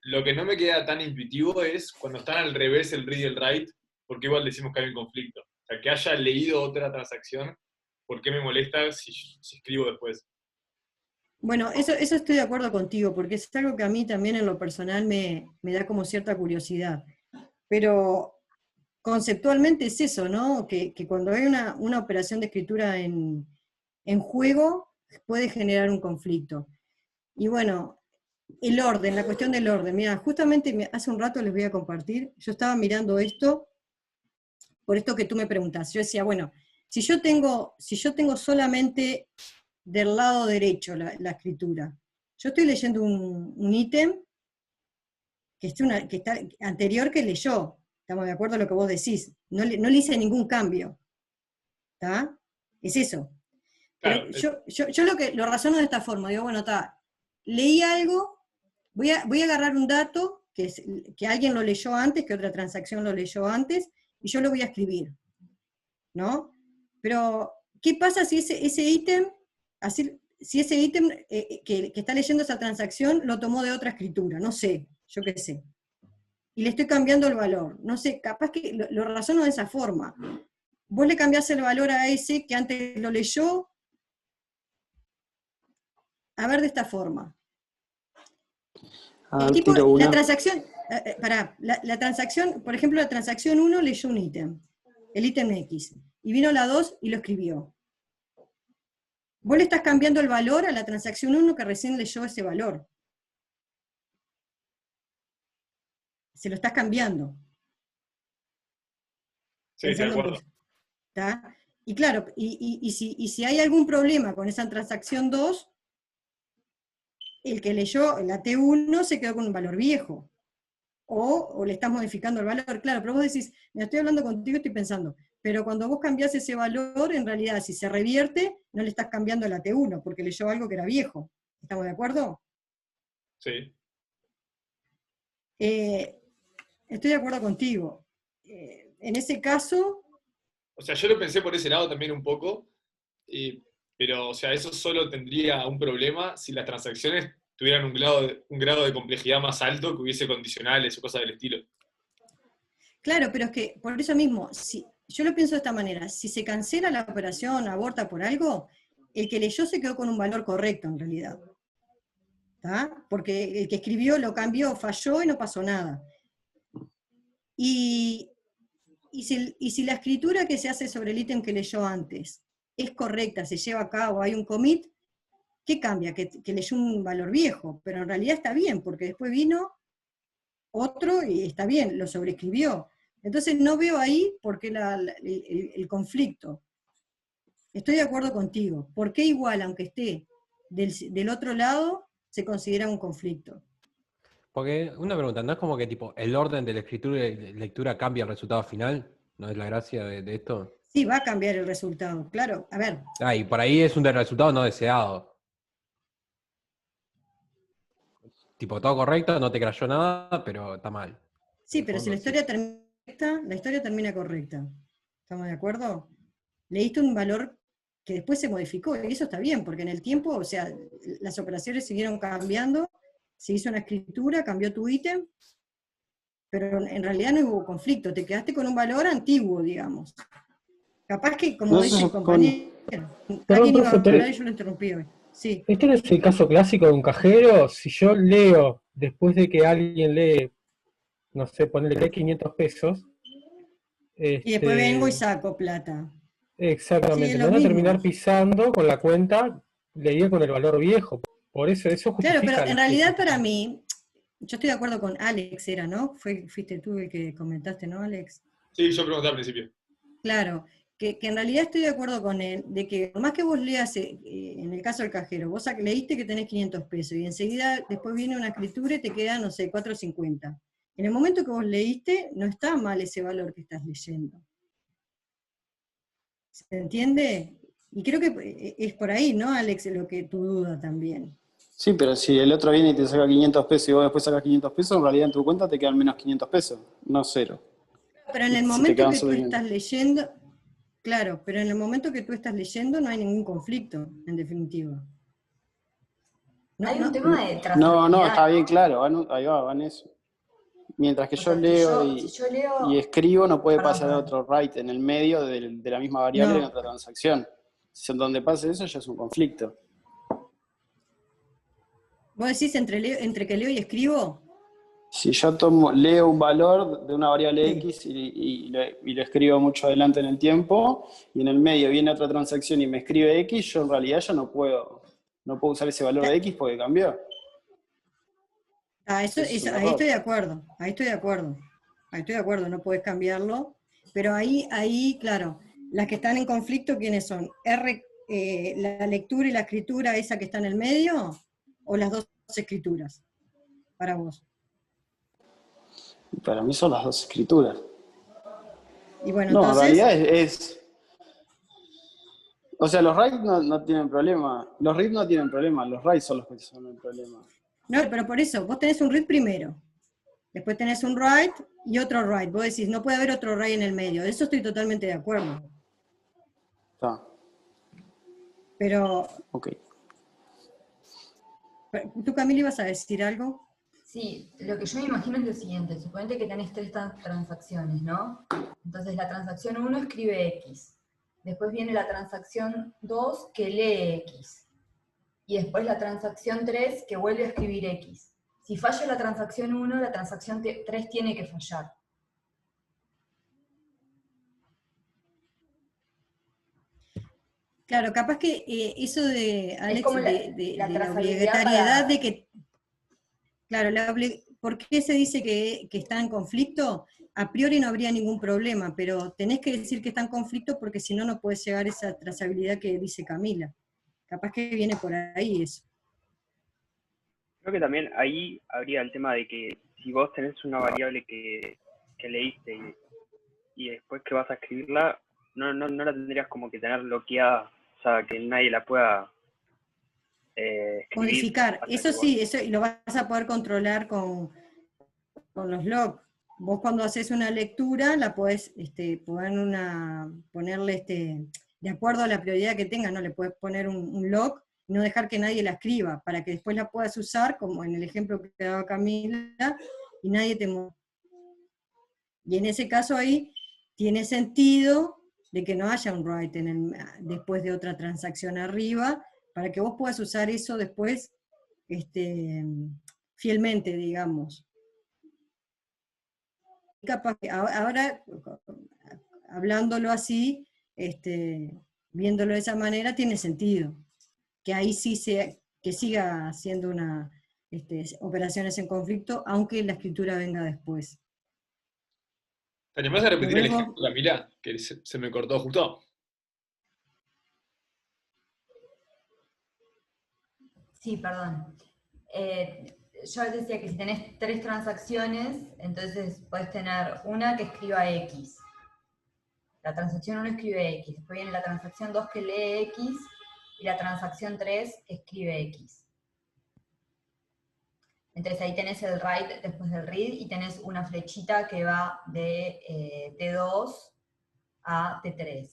Lo que no me queda tan intuitivo es cuando están al revés el read y el write, porque igual decimos que hay un conflicto. O sea, que haya leído otra transacción, ¿por qué me molesta si escribo después? Bueno, eso estoy de acuerdo contigo, porque es algo que a mí también en lo personal me da como cierta curiosidad. Pero conceptualmente es eso, ¿no? Que cuando hay una operación de escritura en juego, puede generar un conflicto. Y bueno, el orden, la cuestión del orden. Mira, justamente hace un rato les voy a compartir, yo estaba mirando esto, por esto que tú me preguntas. Yo decía, bueno, si yo tengo solamente del lado derecho la escritura, yo estoy leyendo un ítem que está anterior que leyó. Estamos de acuerdo a lo que vos decís. No le hice ningún cambio. ¿Está? Es eso. Pero Claro, yo lo razono de esta forma. Digo, bueno, está, leí algo, voy a agarrar un dato que alguien lo leyó antes, que otra transacción lo leyó antes, y yo lo voy a escribir. ¿No? Pero, ¿qué pasa si ese ítem, si ese ítem que está leyendo esa transacción lo tomó de otra escritura? No sé, yo qué sé. Y le estoy cambiando el valor. No sé, capaz que lo razono de esa forma. Vos le cambiás el valor a ese que antes lo leyó, a ver de esta forma. La transacción, la transacción, por ejemplo, la transacción 1 leyó un ítem, el ítem X, y vino la 2 y lo escribió. Vos le estás cambiando el valor a la transacción 1 que recién leyó ese valor. Se lo estás cambiando. sí, de acuerdo. ¿Está? Y claro, y si hay algún problema con esa transacción 2, el que leyó la T1 se quedó con un valor viejo. O le estás modificando el valor. Claro, pero vos decís, me estoy hablando contigo y estoy pensando, pero cuando vos cambiás ese valor, en realidad, si se revierte, no le estás cambiando la T1, porque leyó algo que era viejo. ¿Estamos de acuerdo? Sí. Estoy de acuerdo contigo. En ese caso... O sea, yo lo pensé por ese lado también un poco, pero, o sea, eso solo tendría un problema si las transacciones tuvieran un grado de complejidad más alto, que hubiese condicionales o cosas del estilo. Claro, pero es que, por eso mismo, yo lo pienso de esta manera, si se cancela la operación, aborta por algo, el que leyó se quedó con un valor correcto en realidad. ¿Está? Porque el que escribió lo cambió, falló y no pasó nada. Y si la escritura que se hace sobre el ítem que leyó antes es correcta, se lleva a cabo, hay un commit, ¿qué cambia? Que leyó un valor viejo, pero en realidad está bien, porque después vino otro y está bien, lo sobreescribió. Entonces no veo ahí por qué el conflicto. Estoy de acuerdo contigo. ¿Por qué igual, aunque esté del otro lado, se considera un conflicto? Porque, una pregunta, ¿no es como que tipo el orden de la escritura y lectura cambia el resultado final? ¿No es la gracia de esto? Sí, va a cambiar el resultado, claro. A ver. Y por ahí es un resultado no deseado. Tipo, todo correcto, no te crashó nada, pero está mal. Sí, pero si la historia termina correcta, ¿estamos de acuerdo? leíste un valor que después se modificó, y eso está bien, porque en el tiempo, o sea, las operaciones siguieron cambiando, se hizo una escritura, cambió tu ítem, pero en realidad no hubo conflicto, te quedaste con un valor antiguo, digamos. Capaz que, como No se dice el supone. compañero, Perdón, alguien iba a profe, hablar y yo lo interrumpí hoy. Sí. ¿este no es el caso clásico de un cajero? Si yo leo, después de que alguien lee, no sé, ponerle 500 pesos, Y después vengo y saco plata. Sí, exactamente, es me lo van a terminar mismo. pisando con la cuenta leída con el valor viejo. Por eso Claro, pero justifica en las realidad quejas. para mí, yo estoy de acuerdo con Alex, ¿no? Fuiste tú el que comentaste, ¿no, Alex? Sí, yo pregunté al principio. Claro, que en realidad estoy de acuerdo con él, de que por más que vos leas, en el caso del cajero, vos leíste que tenés 500 pesos, y enseguida después viene una escritura y te queda, no sé, 4.50. En el momento que vos leíste, no está mal ese valor que estás leyendo. ¿Se entiende? Y creo que es por ahí, ¿no, Alex, lo que tu duda también? Sí, pero si el otro viene y te saca 500 pesos y vos después sacas 500 pesos, en realidad en tu cuenta te quedan menos 500 pesos, no cero. Pero en el Si te momento quedan que tú solo 500. estás leyendo, claro, pero en el momento que tú estás leyendo no hay ningún conflicto, en definitiva. Hay un tema de No, trazabilidad, está bien ¿no? claro, ahí va en eso. Mientras que O yo sea, leo si yo leo... y escribo, no puede Perdón, pasar perdón. otro write en el medio de la misma variable en No. otra transacción. Si en donde pase eso ya es un conflicto. ¿Vos decís entre que leo y escribo? Si yo leo un valor de una variable Sí. X y lo escribo mucho adelante en el tiempo, y en el medio viene otra transacción y me escribe X, yo en realidad ya no puedo usar ese valor de X porque cambió. Ahí Eso es un estoy error. de acuerdo, no podés cambiarlo, pero ahí, claro, las que están en conflicto, ¿quiénes son? La lectura y la escritura, esa que está en el medio, o las dos escrituras, para vos. Para mí son las dos escrituras. Y bueno, No, en entonces, realidad o sea, los write no tienen problema. Los read no tienen problema, los write son los que son el problema. no, pero por eso, vos tenés un read primero, después tenés un write y otro write. Vos decís, no puede haber otro write en el medio, de eso estoy totalmente de acuerdo. Está. Pero, Ok. ¿tú, Camila, ibas a decir algo? Sí, lo que yo me imagino es lo siguiente, suponete que tenés 3 transacciones, ¿no? Entonces la transacción 1 escribe X, después viene la transacción 2 que lee X, y después la transacción 3 que vuelve a escribir X. Si falla la transacción 1, la transacción 3 tiene que fallar. Claro, capaz que eso de, Alex, Es como la de la trazabilidad obligatoriedad para... de que, claro, ¿por qué se dice que está en conflicto? A priori no habría ningún problema, pero tenés que decir que está en conflicto porque si no, no puedes llegar a esa trazabilidad que dice Camila. Capaz que viene por ahí eso. Creo que también ahí habría el tema de que si vos tenés una variable que leíste y después que vas a escribirla, no la tendrías como que tener bloqueada, o sea, que nadie la pueda escribir. Modificar, eso sí, eso lo vas a poder controlar con los logs. Vos cuando haces una lectura la podés ponerle de acuerdo a la prioridad que tenga, ¿no? Le podés poner un log y no dejar que nadie la escriba, para que después la puedas usar, como en el ejemplo que daba Camila, y nadie te mueve. Y en ese caso ahí tiene sentido de que no haya un write después de otra transacción arriba, para que vos puedas usar eso después fielmente, digamos. Capaz que ahora, hablándolo así, viéndolo de esa manera, tiene sentido. Que ahí sí que siga haciendo operaciones en conflicto, aunque la escritura venga después. ¿Te animás a repetir el ejemplo, Camila? Que se me cortó justo. Sí, perdón. Yo decía que si tenés 3 transacciones, entonces podés tener una que escriba X. La transacción 1 escribe X, después viene la transacción 2 que lee X, y la transacción 3 que escribe X. Entonces ahí tenés el write después del read, y tenés una flechita que va de T2 a T3.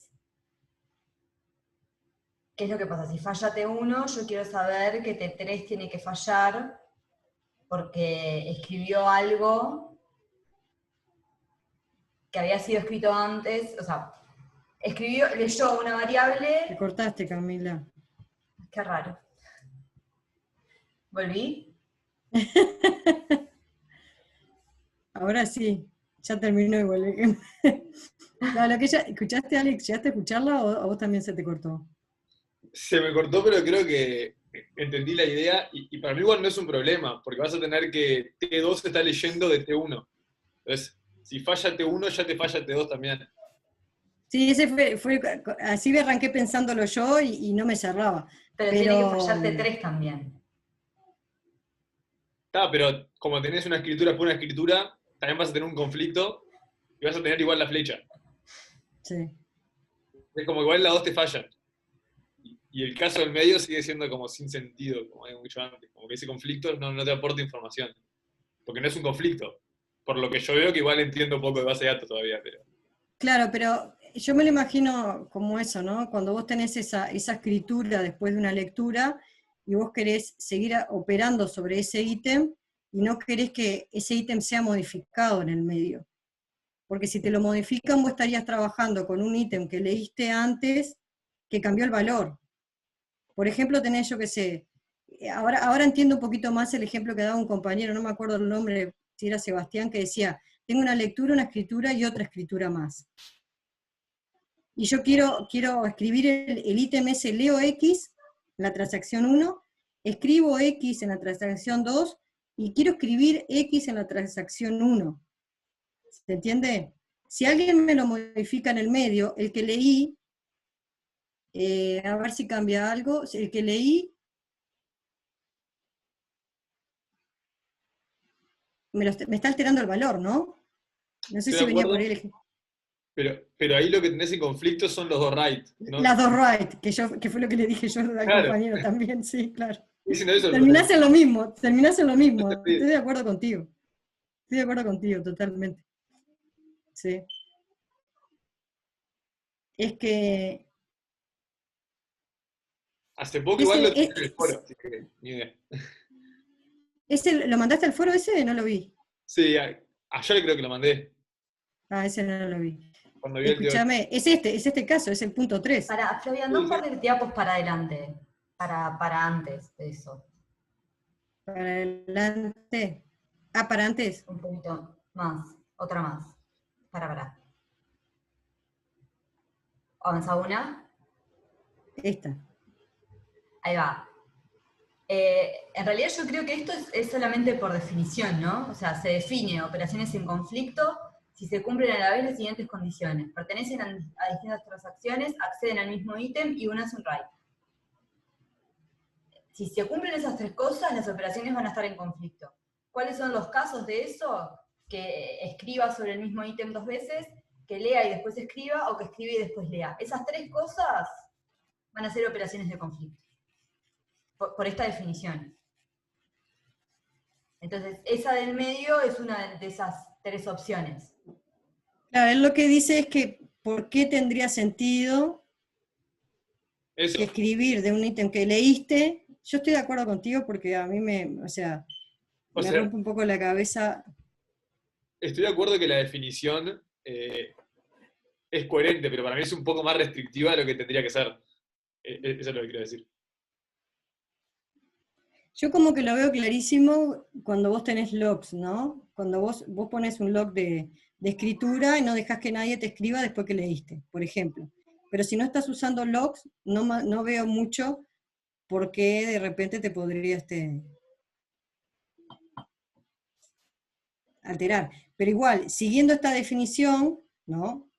¿qué es lo que pasa? Si falla T1, yo quiero saber que T3 tiene que fallar porque escribió algo que había sido escrito antes, o sea, leyó una variable... Te cortaste, Camila. Qué raro. ¿Volví? Ahora sí, ya terminó igual. ¿Escuchaste, Alex? ¿Llegaste a escucharla o a vos también se te cortó? Se me cortó, pero creo que entendí la idea, y para mí igual no es un problema, porque vas a tener que T2 está leyendo de T1. Entonces, si falla T1, ya te falla T2 también. Sí, así me arranqué pensándolo yo y no me cerraba. Pero tiene que fallar T3 también. Pero como tenés una escritura por una escritura, también vas a tener un conflicto y vas a tener igual la flecha. Sí. Es como igual las dos te fallan. Y el caso del medio sigue siendo como sin sentido, como he dicho antes. Como que ese conflicto no te aporta información. Porque no es un conflicto. Por lo que yo veo que igual entiendo un poco de base de datos todavía, pero... Claro, pero yo me lo imagino como eso, ¿no? Cuando vos tenés esa escritura después de una lectura y vos querés seguir operando sobre ese ítem y no querés que ese ítem sea modificado en el medio. Porque si te lo modifican, vos estarías trabajando con un ítem que leíste antes que cambió el valor. Por ejemplo, tenés, yo qué sé, ahora entiendo un poquito más el ejemplo que daba un compañero, no me acuerdo el nombre, si era Sebastián, que decía, tengo una lectura, una escritura y otra escritura más. Y yo quiero escribir el ítem ese, leo X en la transacción 1, escribo X en la transacción 2, y quiero escribir X en la transacción 1. ¿Se entiende? Si alguien me lo modifica en el medio, el que leí, a ver si cambia algo, el que leí, me está alterando el valor, ¿no? No sé Estoy si de venía acuerdo, por ahí. pero ahí lo que tenés en conflicto son los dos right, ¿no? Las dos right, que fue lo que le dije yo al Claro. compañero también, sí, claro. Ese no es el Terminás en lo mismo, problema. estoy de acuerdo contigo. Estoy de acuerdo contigo, totalmente. Sí. Es que... Hace poco igual lo tenía en el foro, así que ni idea. ¿Lo mandaste al foro ese? No lo vi. Sí, ayer creo que lo mandé. Ah, ese no lo vi. Cuando vi Escúchame, es este caso, es el punto 3. Para, Fabián, da un par de diapos para adelante, para antes de eso. Para adelante. Ah, para antes. Un poquito más, otra más. Para. ¿Avanza una? Esta. Ahí va. En realidad yo creo que esto es solamente por definición, ¿no? O sea, se define operaciones en conflicto si se cumplen a la vez las siguientes condiciones. Pertenecen a distintas transacciones, acceden al mismo ítem y una es un write. Si se cumplen esas tres cosas, las operaciones van a estar en conflicto. ¿Cuáles son los casos de eso? Que escriba sobre el mismo ítem 2 veces, que lea y después escriba, o que escribe y después lea. Esas tres cosas van a ser operaciones de conflicto. Por esta definición. Entonces, esa del medio es una de esas tres opciones. Claro, él lo que dice es que ¿por qué tendría sentido que escribir de un ítem que leíste? Yo estoy de acuerdo contigo porque a mí me rompe un poco la cabeza. Estoy de acuerdo que la definición es coherente, pero para mí es un poco más restrictiva de lo que tendría que ser. Eso es lo que quiero decir. Yo como que lo veo clarísimo cuando vos tenés logs, ¿no? Cuando vos pones un log de escritura y no dejás que nadie te escriba después que leíste, por ejemplo. Pero si no estás usando logs, no veo mucho por qué de repente te podría alterar. Pero igual, siguiendo esta definición, ¿no?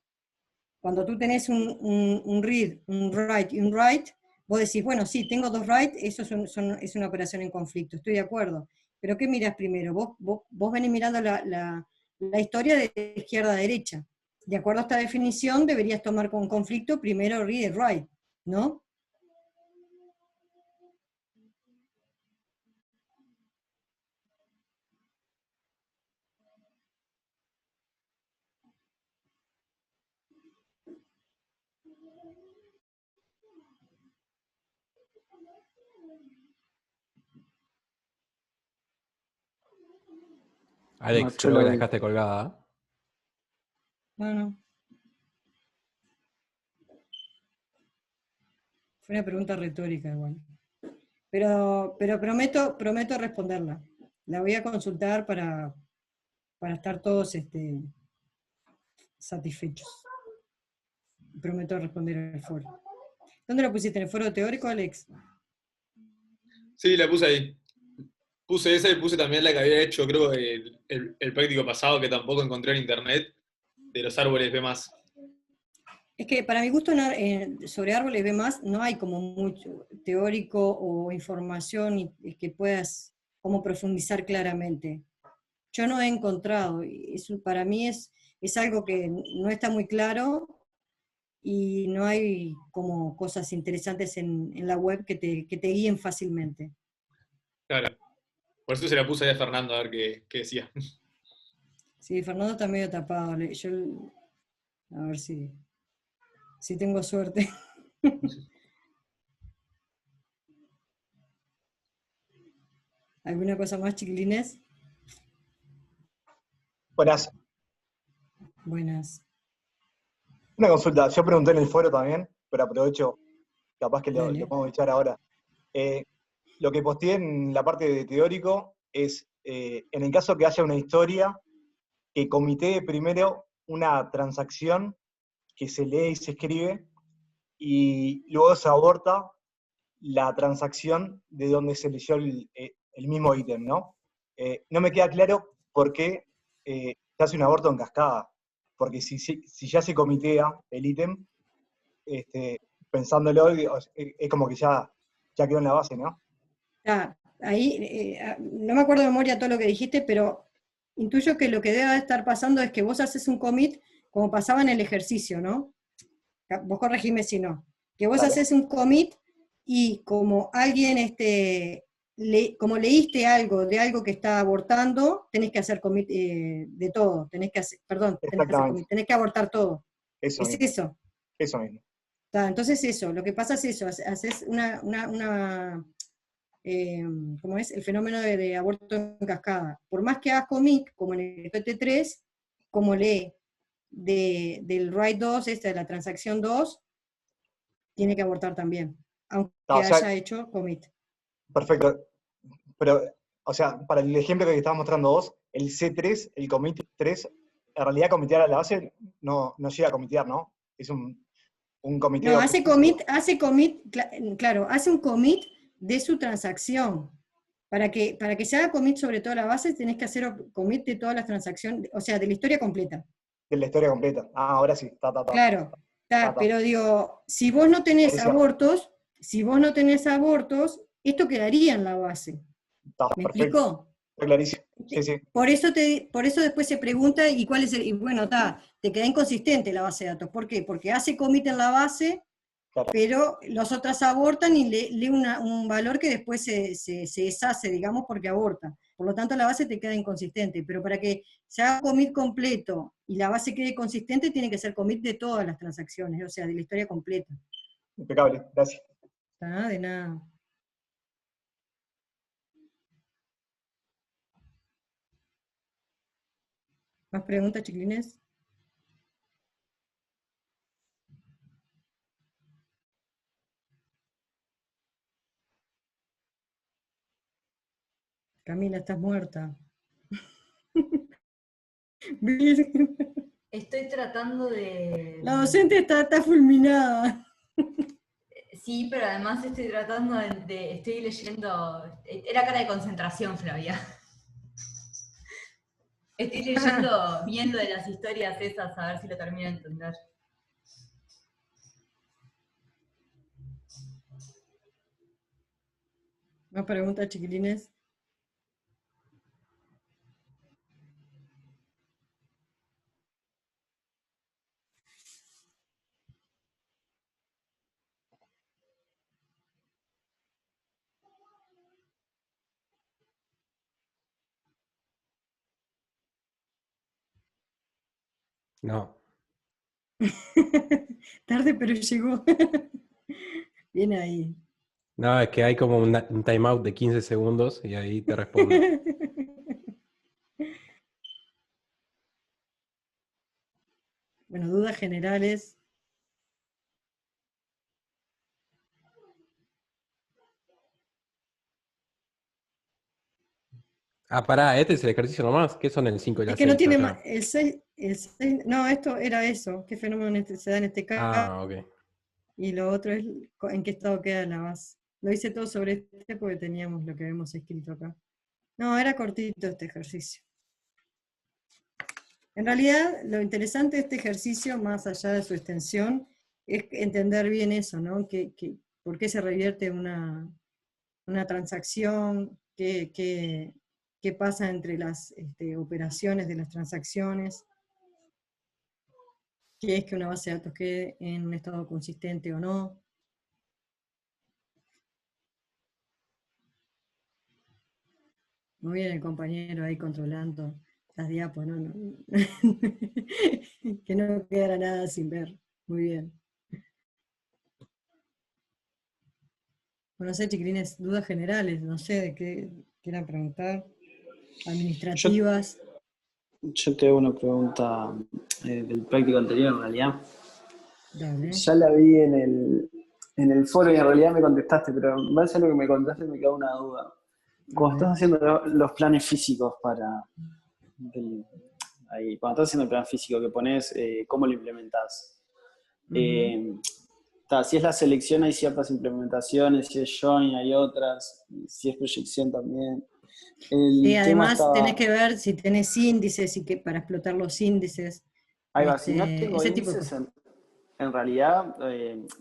Cuando tú tenés un read, un write y un write, vos decís, bueno, sí, tengo dos write, eso es una operación en conflicto, estoy de acuerdo. Pero ¿qué mirás primero? Vos venís mirando la historia de izquierda a derecha. De acuerdo a esta definición, deberías tomar con conflicto primero read y write, ¿no? Alex, creo que la dejaste colgada. No. Fue una pregunta retórica igual. Pero prometo responderla. La voy a consultar para estar todos satisfechos. Prometo responder en el foro. ¿Dónde lo pusiste? ¿En el foro teórico, Alex? Sí, la puse ahí. Puse esa y puse también la que había hecho, creo, el práctico pasado, que tampoco encontré en internet, de los árboles B+. Es que para mi gusto sobre árboles B+, no hay como mucho teórico o información que puedas como profundizar claramente. Yo no he encontrado, eso para mí es algo que no está muy claro y no hay como cosas interesantes en la web que te guíen fácilmente. Claro. Por eso se la puse ahí a Fernando a ver qué decía. Sí, Fernando está medio tapado. Yo, a ver si tengo suerte. ¿Alguna cosa más, chiquilines? Buenas. Buenas. Una consulta, yo pregunté en el foro también, pero aprovecho, capaz que lo podemos echar ahora. Lo que posteé en la parte de teórico es, en el caso que haya una historia, que comitee primero una transacción que se lee y se escribe, y luego se aborta la transacción de donde se leyó el mismo ítem, ¿no? No me queda claro por qué se hace un aborto en cascada, porque si ya se comitea el ítem, pensándolo, es como que ya quedó en la base, ¿no? Ahí, no me acuerdo de memoria todo lo que dijiste, pero intuyo que lo que debe estar pasando es que vos haces un commit como pasaba en el ejercicio, ¿no? Vos corregime si no. Que vos haces un commit y como alguien, como leíste algo de algo que está abortando, tenés que hacer commit de todo, tenés que abortar todo. Eso es mismo. eso. Eso mismo. Entonces eso, lo que pasa es eso, haces ¿cómo es? El fenómeno de aborto en cascada. Por más que hagas commit, como en el PT3, como lee del write 2, de la transacción 2, tiene que abortar también, aunque haya hecho commit. Perfecto. Pero, o sea, para el ejemplo que estabas mostrando vos, el C3, el commit 3, en realidad comitear a la base no llega a comitear, ¿no? Es un comiteo. No, hace commit, claro, hace un commit de su transacción. Para que se haga commit sobre toda la base, tenés que hacer commit de todas las transacciones, o sea, de la historia completa. De la historia completa. Ahora sí. Claro, pero digo, si vos no tenés abortos, esto quedaría en la base. ¿Me explico? Está clarísimo. Sí. Por eso después se pregunta, ¿y cuál es y bueno, te queda inconsistente la base de datos. ¿Por qué? Porque hace commit en la base, claro, pero los otros abortan y lee un valor que después se deshace, digamos, porque aborta. Por lo tanto, la base te queda inconsistente. Pero para que se haga commit completo y la base quede consistente, tiene que ser commit de todas las transacciones, o sea, de la historia completa. Impecable, gracias. De nada. ¿Más preguntas, chiquilines? Camila, estás muerta. Estoy tratando de... La docente está fulminada. Sí, pero además estoy tratando estoy leyendo... Era cara de concentración, Flavia. Estoy leyendo bien lo de las historias esas, a ver si lo termino de entender. ¿Más preguntas, chiquilines? No. Tarde, pero llegó. Bien ahí. No, es que hay como un timeout de 15 segundos y ahí te responde. Bueno, dudas generales. Pará, este es el ejercicio nomás. ¿Qué son el 5 y la Es que no 6 tiene allá? más. El 6, no, esto era eso. ¿Qué fenómeno se da en este caso? Ok. Y lo otro es en qué estado queda la base. Lo hice todo sobre este porque teníamos lo que habíamos escrito acá. No, era cortito este ejercicio. En realidad, lo interesante de este ejercicio, más allá de su extensión, es entender bien eso, ¿no? ¿Por qué se revierte una transacción? ¿Qué pasa entre las operaciones de las transacciones? ¿Qué es que una base de datos quede en un estado consistente o no? Muy bien el compañero ahí controlando las diapos, ¿no? Que no quedara nada sin ver. Muy bien. Bueno, no sé, chiquilines, dudas generales, no sé de qué quieran preguntar. Administrativas. Yo te hago una pregunta del práctico anterior, en realidad. Dale. Ya la vi en el foro y en realidad me contestaste, pero en base a lo que me contaste me queda una duda. Cuando estás haciendo los planes físicos cuando estás haciendo el plan físico que pones, ¿cómo lo implementás? Si es la selección hay ciertas implementaciones, si es join hay otras, si es proyección también. Además tenés que ver si tenés índices y para explotar los índices. Ahí va, si no tengo índices, en realidad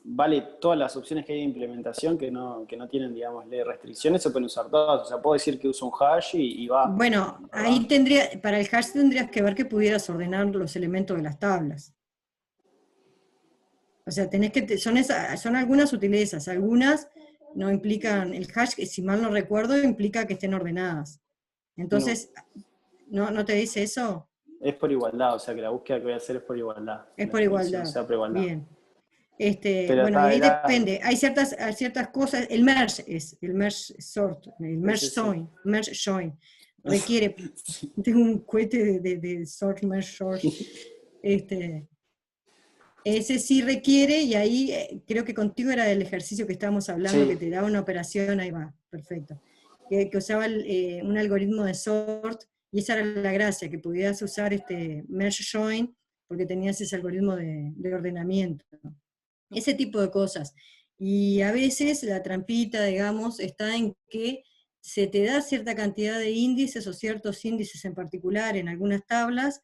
vale todas las opciones que hay de implementación que no tienen, digamos, restricciones, se pueden usar todas. O sea, puedo decir que uso un hash y va. Bueno, ¿verdad? ahí para el hash tendrías que ver que pudieras ordenar los elementos de las tablas. O sea, son algunas sutilezas, algunas no implican, el hash, si mal no recuerdo, implica que estén ordenadas. Entonces, ¿no te dice eso? Es por igualdad, o sea que la búsqueda que voy a hacer es por igualdad. Es por igualdad. Sea por igualdad. Bien. Bueno, ahí depende. Hay ciertas cosas. El merge sort, el merge join, requiere de un cohete de sort, merge, sort. Ese sí requiere, y ahí creo que contigo era el ejercicio que estábamos hablando, sí, que te daba una operación, ahí va, perfecto. Que usaba un algoritmo de sort, y esa era la gracia, que pudieras usar merge join, porque tenías ese algoritmo de ordenamiento. Ese tipo de cosas. Y a veces la trampita, digamos, está en que se te da cierta cantidad de índices, o ciertos índices en particular en algunas tablas,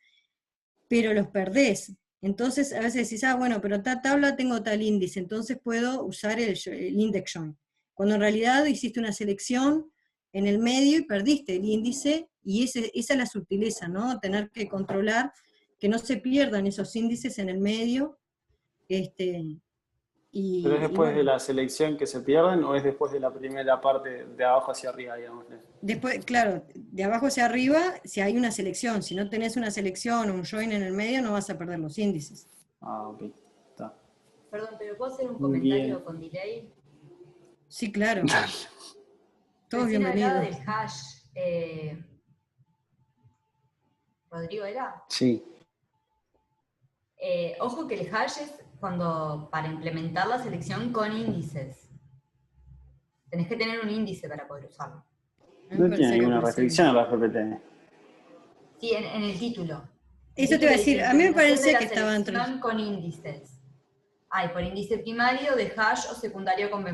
pero los perdés. Entonces a veces decís, bueno, pero en tal tabla tengo tal índice, entonces puedo usar el index join. Cuando en realidad hiciste una selección en el medio y perdiste el índice, y esa es la sutileza, ¿no? Tener que controlar que no se pierdan esos índices en el medio. ¿Pero es después de la selección que se pierden o es después de la primera parte de abajo hacia arriba, digamos? Después, claro, de abajo hacia arriba, si hay una selección. Si no tenés una selección o un join en el medio, no vas a perder los índices. Ok. Está. Perdón, ¿pero puedo hacer un comentario con delay? Sí, claro. Todos bienvenidos. Hablaba del hash. ¿Rodrigo era? Sí. Ojo que el hash es para implementar la selección con índices. Tenés que tener un índice para poder usarlo. No tiene ninguna restricción a la FPT. Sí, en el título. Eso te iba a decir, a mí me parecía que estaba entre... con índices. Hay por índice primario, de hash o secundario con B+.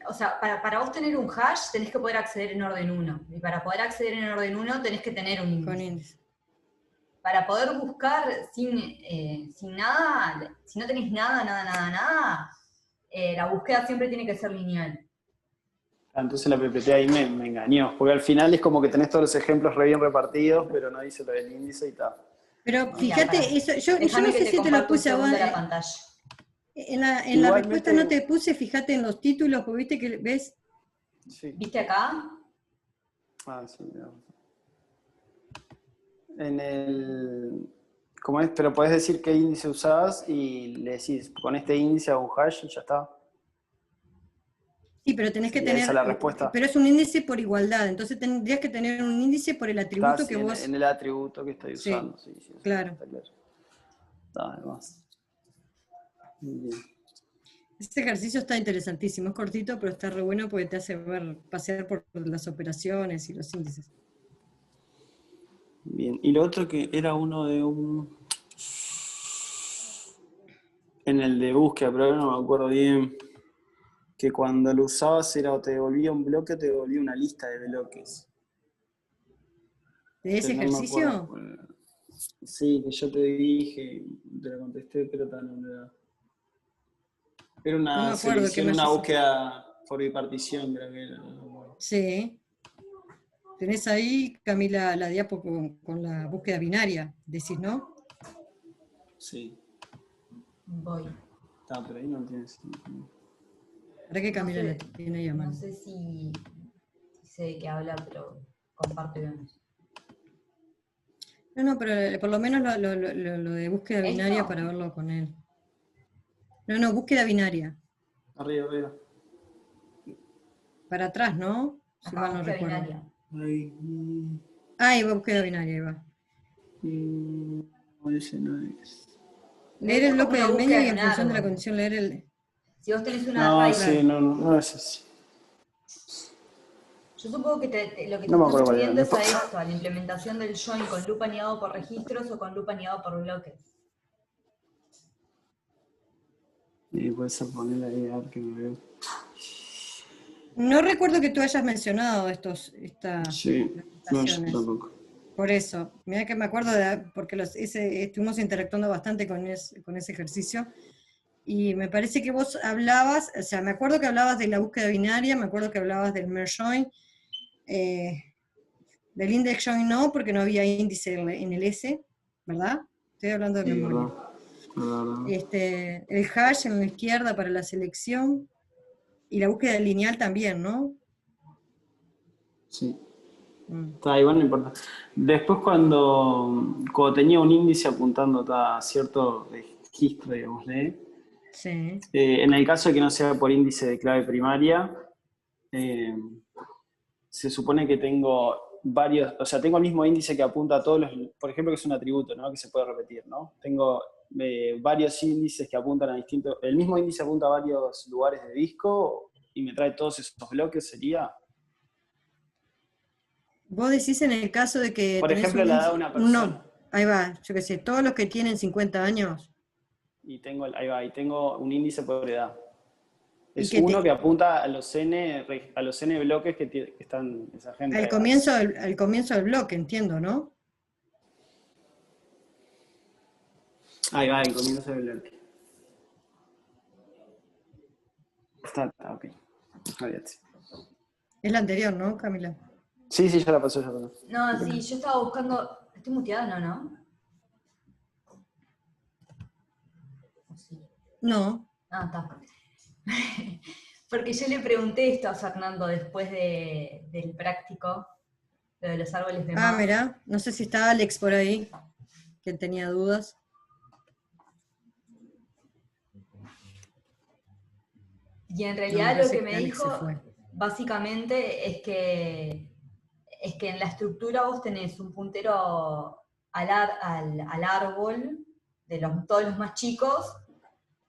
O sea, para vos tener un hash tenés que poder acceder en orden 1. Y para poder acceder en orden 1 tenés que tener un índice. Con índice. Para poder buscar sin nada, si no tenés nada, la búsqueda siempre tiene que ser lineal. Entonces la PPT ahí me engañó, porque al final es como que tenés todos los ejemplos re bien repartidos, pero no dice lo del índice y tal. Pero fíjate, eso, yo no sé si te lo puse a vos. En la respuesta no te puse, fíjate en los títulos, porque viste que ves. Sí. ¿Viste acá? Sí, no. ¿Cómo es? Pero podés decir qué índice usás y le decís, con este índice hago un hash y ya está. Sí, pero tenés que Sería esa tener, la respuesta. pero es un índice por igualdad, entonces tendrías que tener un índice por el atributo Está, que sí, vos... en el atributo que estoy Sí, usando. Sí, sí, claro. está claro. Está, además. Muy bien. Este ejercicio está interesantísimo, es cortito, pero está re bueno porque te hace pasear por las operaciones y los índices. Bien, y lo otro que era uno de un... En el de búsqueda, pero ahora no me acuerdo bien. Que cuando lo usabas era o te devolvía un bloque o te devolvía una lista de bloques. ¿De ese Pero no me ejercicio? acuerdo. Sí, que yo te dije, te lo contesté, pero tal no era. Era No me una acuerdo qué selección, me una hayas- búsqueda por bipartición, creo que era. Sí. Tenés ahí, Camila, la diapo con la búsqueda binaria, decís, ¿no? Sí. Voy. Está, pero ahí no tiene sentido. ¿Para qué Camila No la sé, tiene ahí a mano? no sé si sé de qué habla, pero comparte vemos. No, pero por lo menos lo de búsqueda binaria ¿Esto? para verlo con él. No, búsqueda binaria. Arriba, arriba. Para atrás, ¿no? Si Acá mal no búsqueda recuerdo. binaria. Ahí va búsqueda binaria, ahí va. Ese no es. Leer Esto el es como bloque una del medio búsqueda y de en un función de la árbol. condición leer el... Si vos tenés una No, raíz, sí, no es así. yo supongo que lo que te No me estás acuerdo cuál era. refiriendo es a esto, a la implementación del join con loop anidado por registros o con loop anidado por bloques. Y puedes poner ahí a ver que me veo. No recuerdo que tú hayas mencionado estas Sí, no, yo implementaciones. tampoco. Por eso, mira que me acuerdo porque estuvimos interactuando bastante con ese ejercicio, y me parece que vos hablabas, o sea, me acuerdo que hablabas de la búsqueda binaria, me acuerdo que hablabas del merge join, del index join no, porque no había índice en el S, ¿verdad? Estoy hablando de Sí, memoria. verdad. El hash en la izquierda para la selección, y la búsqueda lineal también, ¿no? Sí. Está igual, no importa. Después cuando tenía un índice apuntando a cierto registro, digámosle, Sí. en el caso de que no sea por índice de clave primaria, se supone que tengo varios, o sea, tengo el mismo índice que apunta a todos los, por ejemplo, que es un atributo, ¿no? Que se puede repetir, ¿no? Tengo varios índices que apuntan a distintos, el mismo índice apunta a varios lugares de disco y me trae todos esos bloques, sería... Vos decís en el caso de que Por tenés ejemplo, la edad de una persona. ahí va, yo qué sé, todos los que tienen 50 años. Y tengo, ahí va, y tengo un índice por edad. Es que uno que apunta a los N bloques que están esa gente. Al comienzo del bloque, entiendo, ¿no? Ahí va, el comienzo del bloque. Está, ok. Es la anterior, ¿no, Camila? Sí, ya la pasó, No, sí, yo estaba buscando... ¿Estoy muteada? No. Sí. No. Ah, está. Porque yo le pregunté esto a Fernando después del práctico, lo de los árboles de más. Mirá, no sé si está Alex por ahí, que tenía dudas. Y en realidad lo que me dijo, básicamente, es que en la estructura vos tenés un puntero al árbol, de todos los más chicos,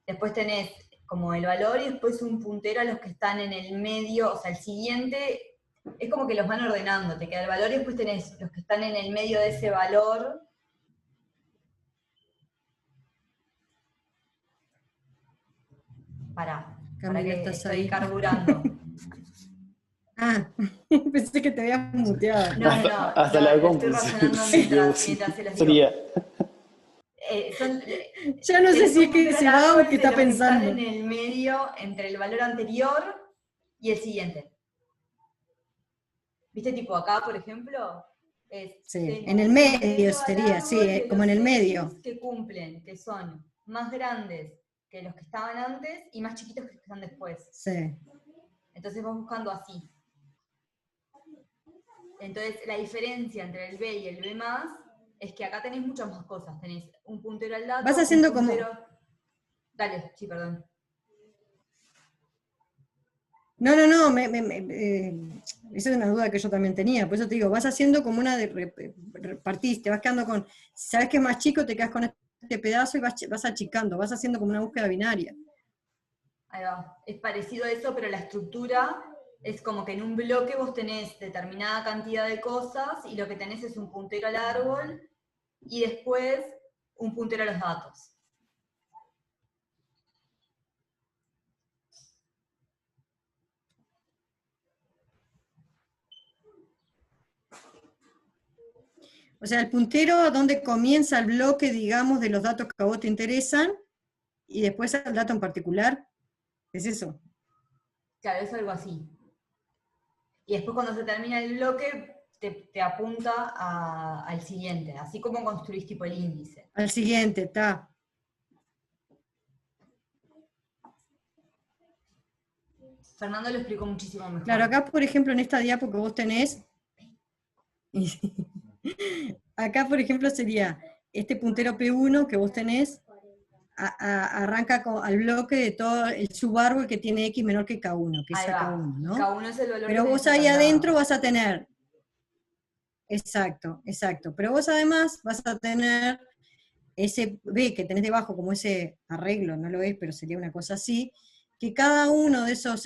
después tenés como el valor y después un puntero a los que están en el medio, o sea, el siguiente, es como que los van ordenando, te queda el valor y después tenés los que están en el medio de ese valor. Para que estoy ahí carburando. Pensé que te habías muteado. No, hasta la estoy razonando mientras se las digo. Ya no sé si es que se va o que está pensando. Están en el medio entre el valor anterior y el siguiente. ¿Viste? Tipo acá, por ejemplo. Sí, en el medio sería, sí, como en el medio. Que cumplen, que son más grandes que los que estaban antes y más chiquitos que los que están después. Sí. Entonces vas buscando así. Entonces la diferencia entre el B y el B+, Es que acá tenés muchas más cosas. Tenés un puntero al dato. Vas haciendo como... Dale, sí, perdón. No, esa es una duda que yo también tenía, por eso te digo, vas haciendo como una de repartís, te vas quedando con, sabes que es más chico, te quedas con este pedazo y vas achicando, vas haciendo como una búsqueda binaria. Ahí va, es parecido a eso, pero la estructura es como que en un bloque vos tenés determinada cantidad de cosas y lo que tenés es un puntero al árbol y después un puntero a los datos. O sea, el puntero donde comienza el bloque, digamos, de los datos que a vos te interesan, y después el dato en particular, ¿es eso? Claro, es algo así. Y después cuando se termina el bloque, te apunta al siguiente, así como construís tipo el índice. Al siguiente, está. Fernando lo explicó muchísimo mejor. Claro, acá por ejemplo en esta diapo que vos tenés, acá por ejemplo sería este puntero P1 que vos tenés, arranca al bloque de todo el subárbol que tiene X menor que K1, que es K1, ¿no? K1 es el valor. Pero vos ahí adentro vas a tener, exacto, pero vos además vas a tener ese B que tenés debajo como ese arreglo, no lo es, pero sería una cosa así, que cada uno de esos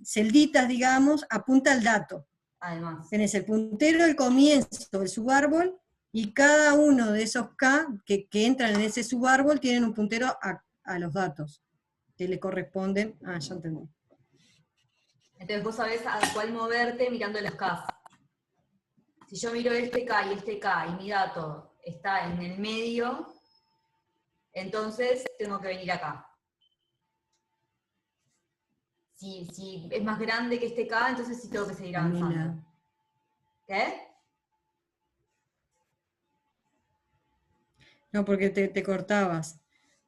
celditas, digamos, apunta al dato. Además. Tenés el puntero del comienzo del subárbol, y cada uno de esos K que entran en ese subárbol tienen un puntero a los datos, que le corresponden. Ah, ya entendí. Entonces vos sabés a cuál moverte mirando los K. Si yo miro este K y mi dato está en el medio, entonces tengo que venir acá. Si es más grande que este K, entonces sí tengo que seguir avanzando. ¿Qué? No, porque te cortabas.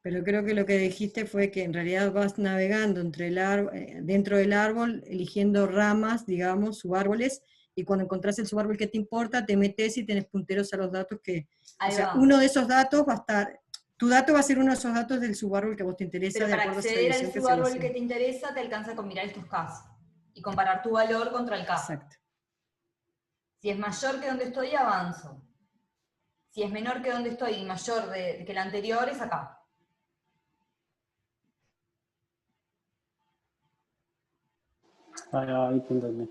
Pero creo que lo que dijiste fue que en realidad vas navegando entre dentro del árbol, eligiendo ramas, digamos, subárboles, y cuando encontrás el subárbol que te importa, te metes y tenés punteros a los datos que... Ahí o sea, va. uno de esos datos va a estar... Tu dato va a ser uno de esos datos del subárbol que a vos te interesa. Pero de para acuerdo a esa acceder al división subárbol que te interesa, te alcanza con mirar estos Ks y comparar tu valor contra el K. Exacto. Si es mayor que donde estoy, avanzo. Si es menor que donde estoy y mayor que el anterior, es acá. Ahí te entendí.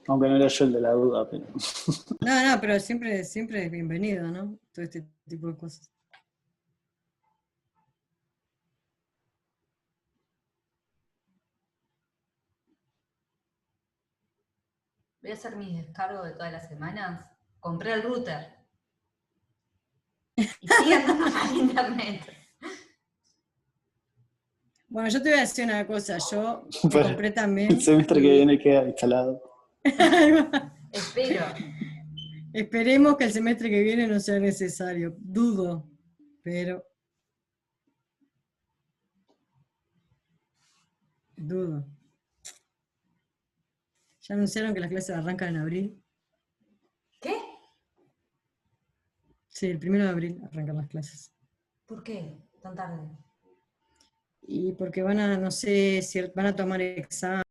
Aunque no era yo el de la duda, pero... No, pero siempre es bienvenido, ¿no? Todo este tipo de cosas. Voy a hacer mi descargo de todas las semanas. Compré el router. Y sigue andando al internet. Bueno, yo te voy a decir una cosa. Yo lo compré también. El semestre que viene queda instalado. Espero. Esperemos que el semestre que viene no sea necesario. Dudo, pero... Dudo. ¿Ya anunciaron que las clases arrancan en abril? ¿Qué? Sí, el 1 de abril arrancan las clases. ¿Por qué tan tarde? Y porque van a, no sé, si van a tomar examen.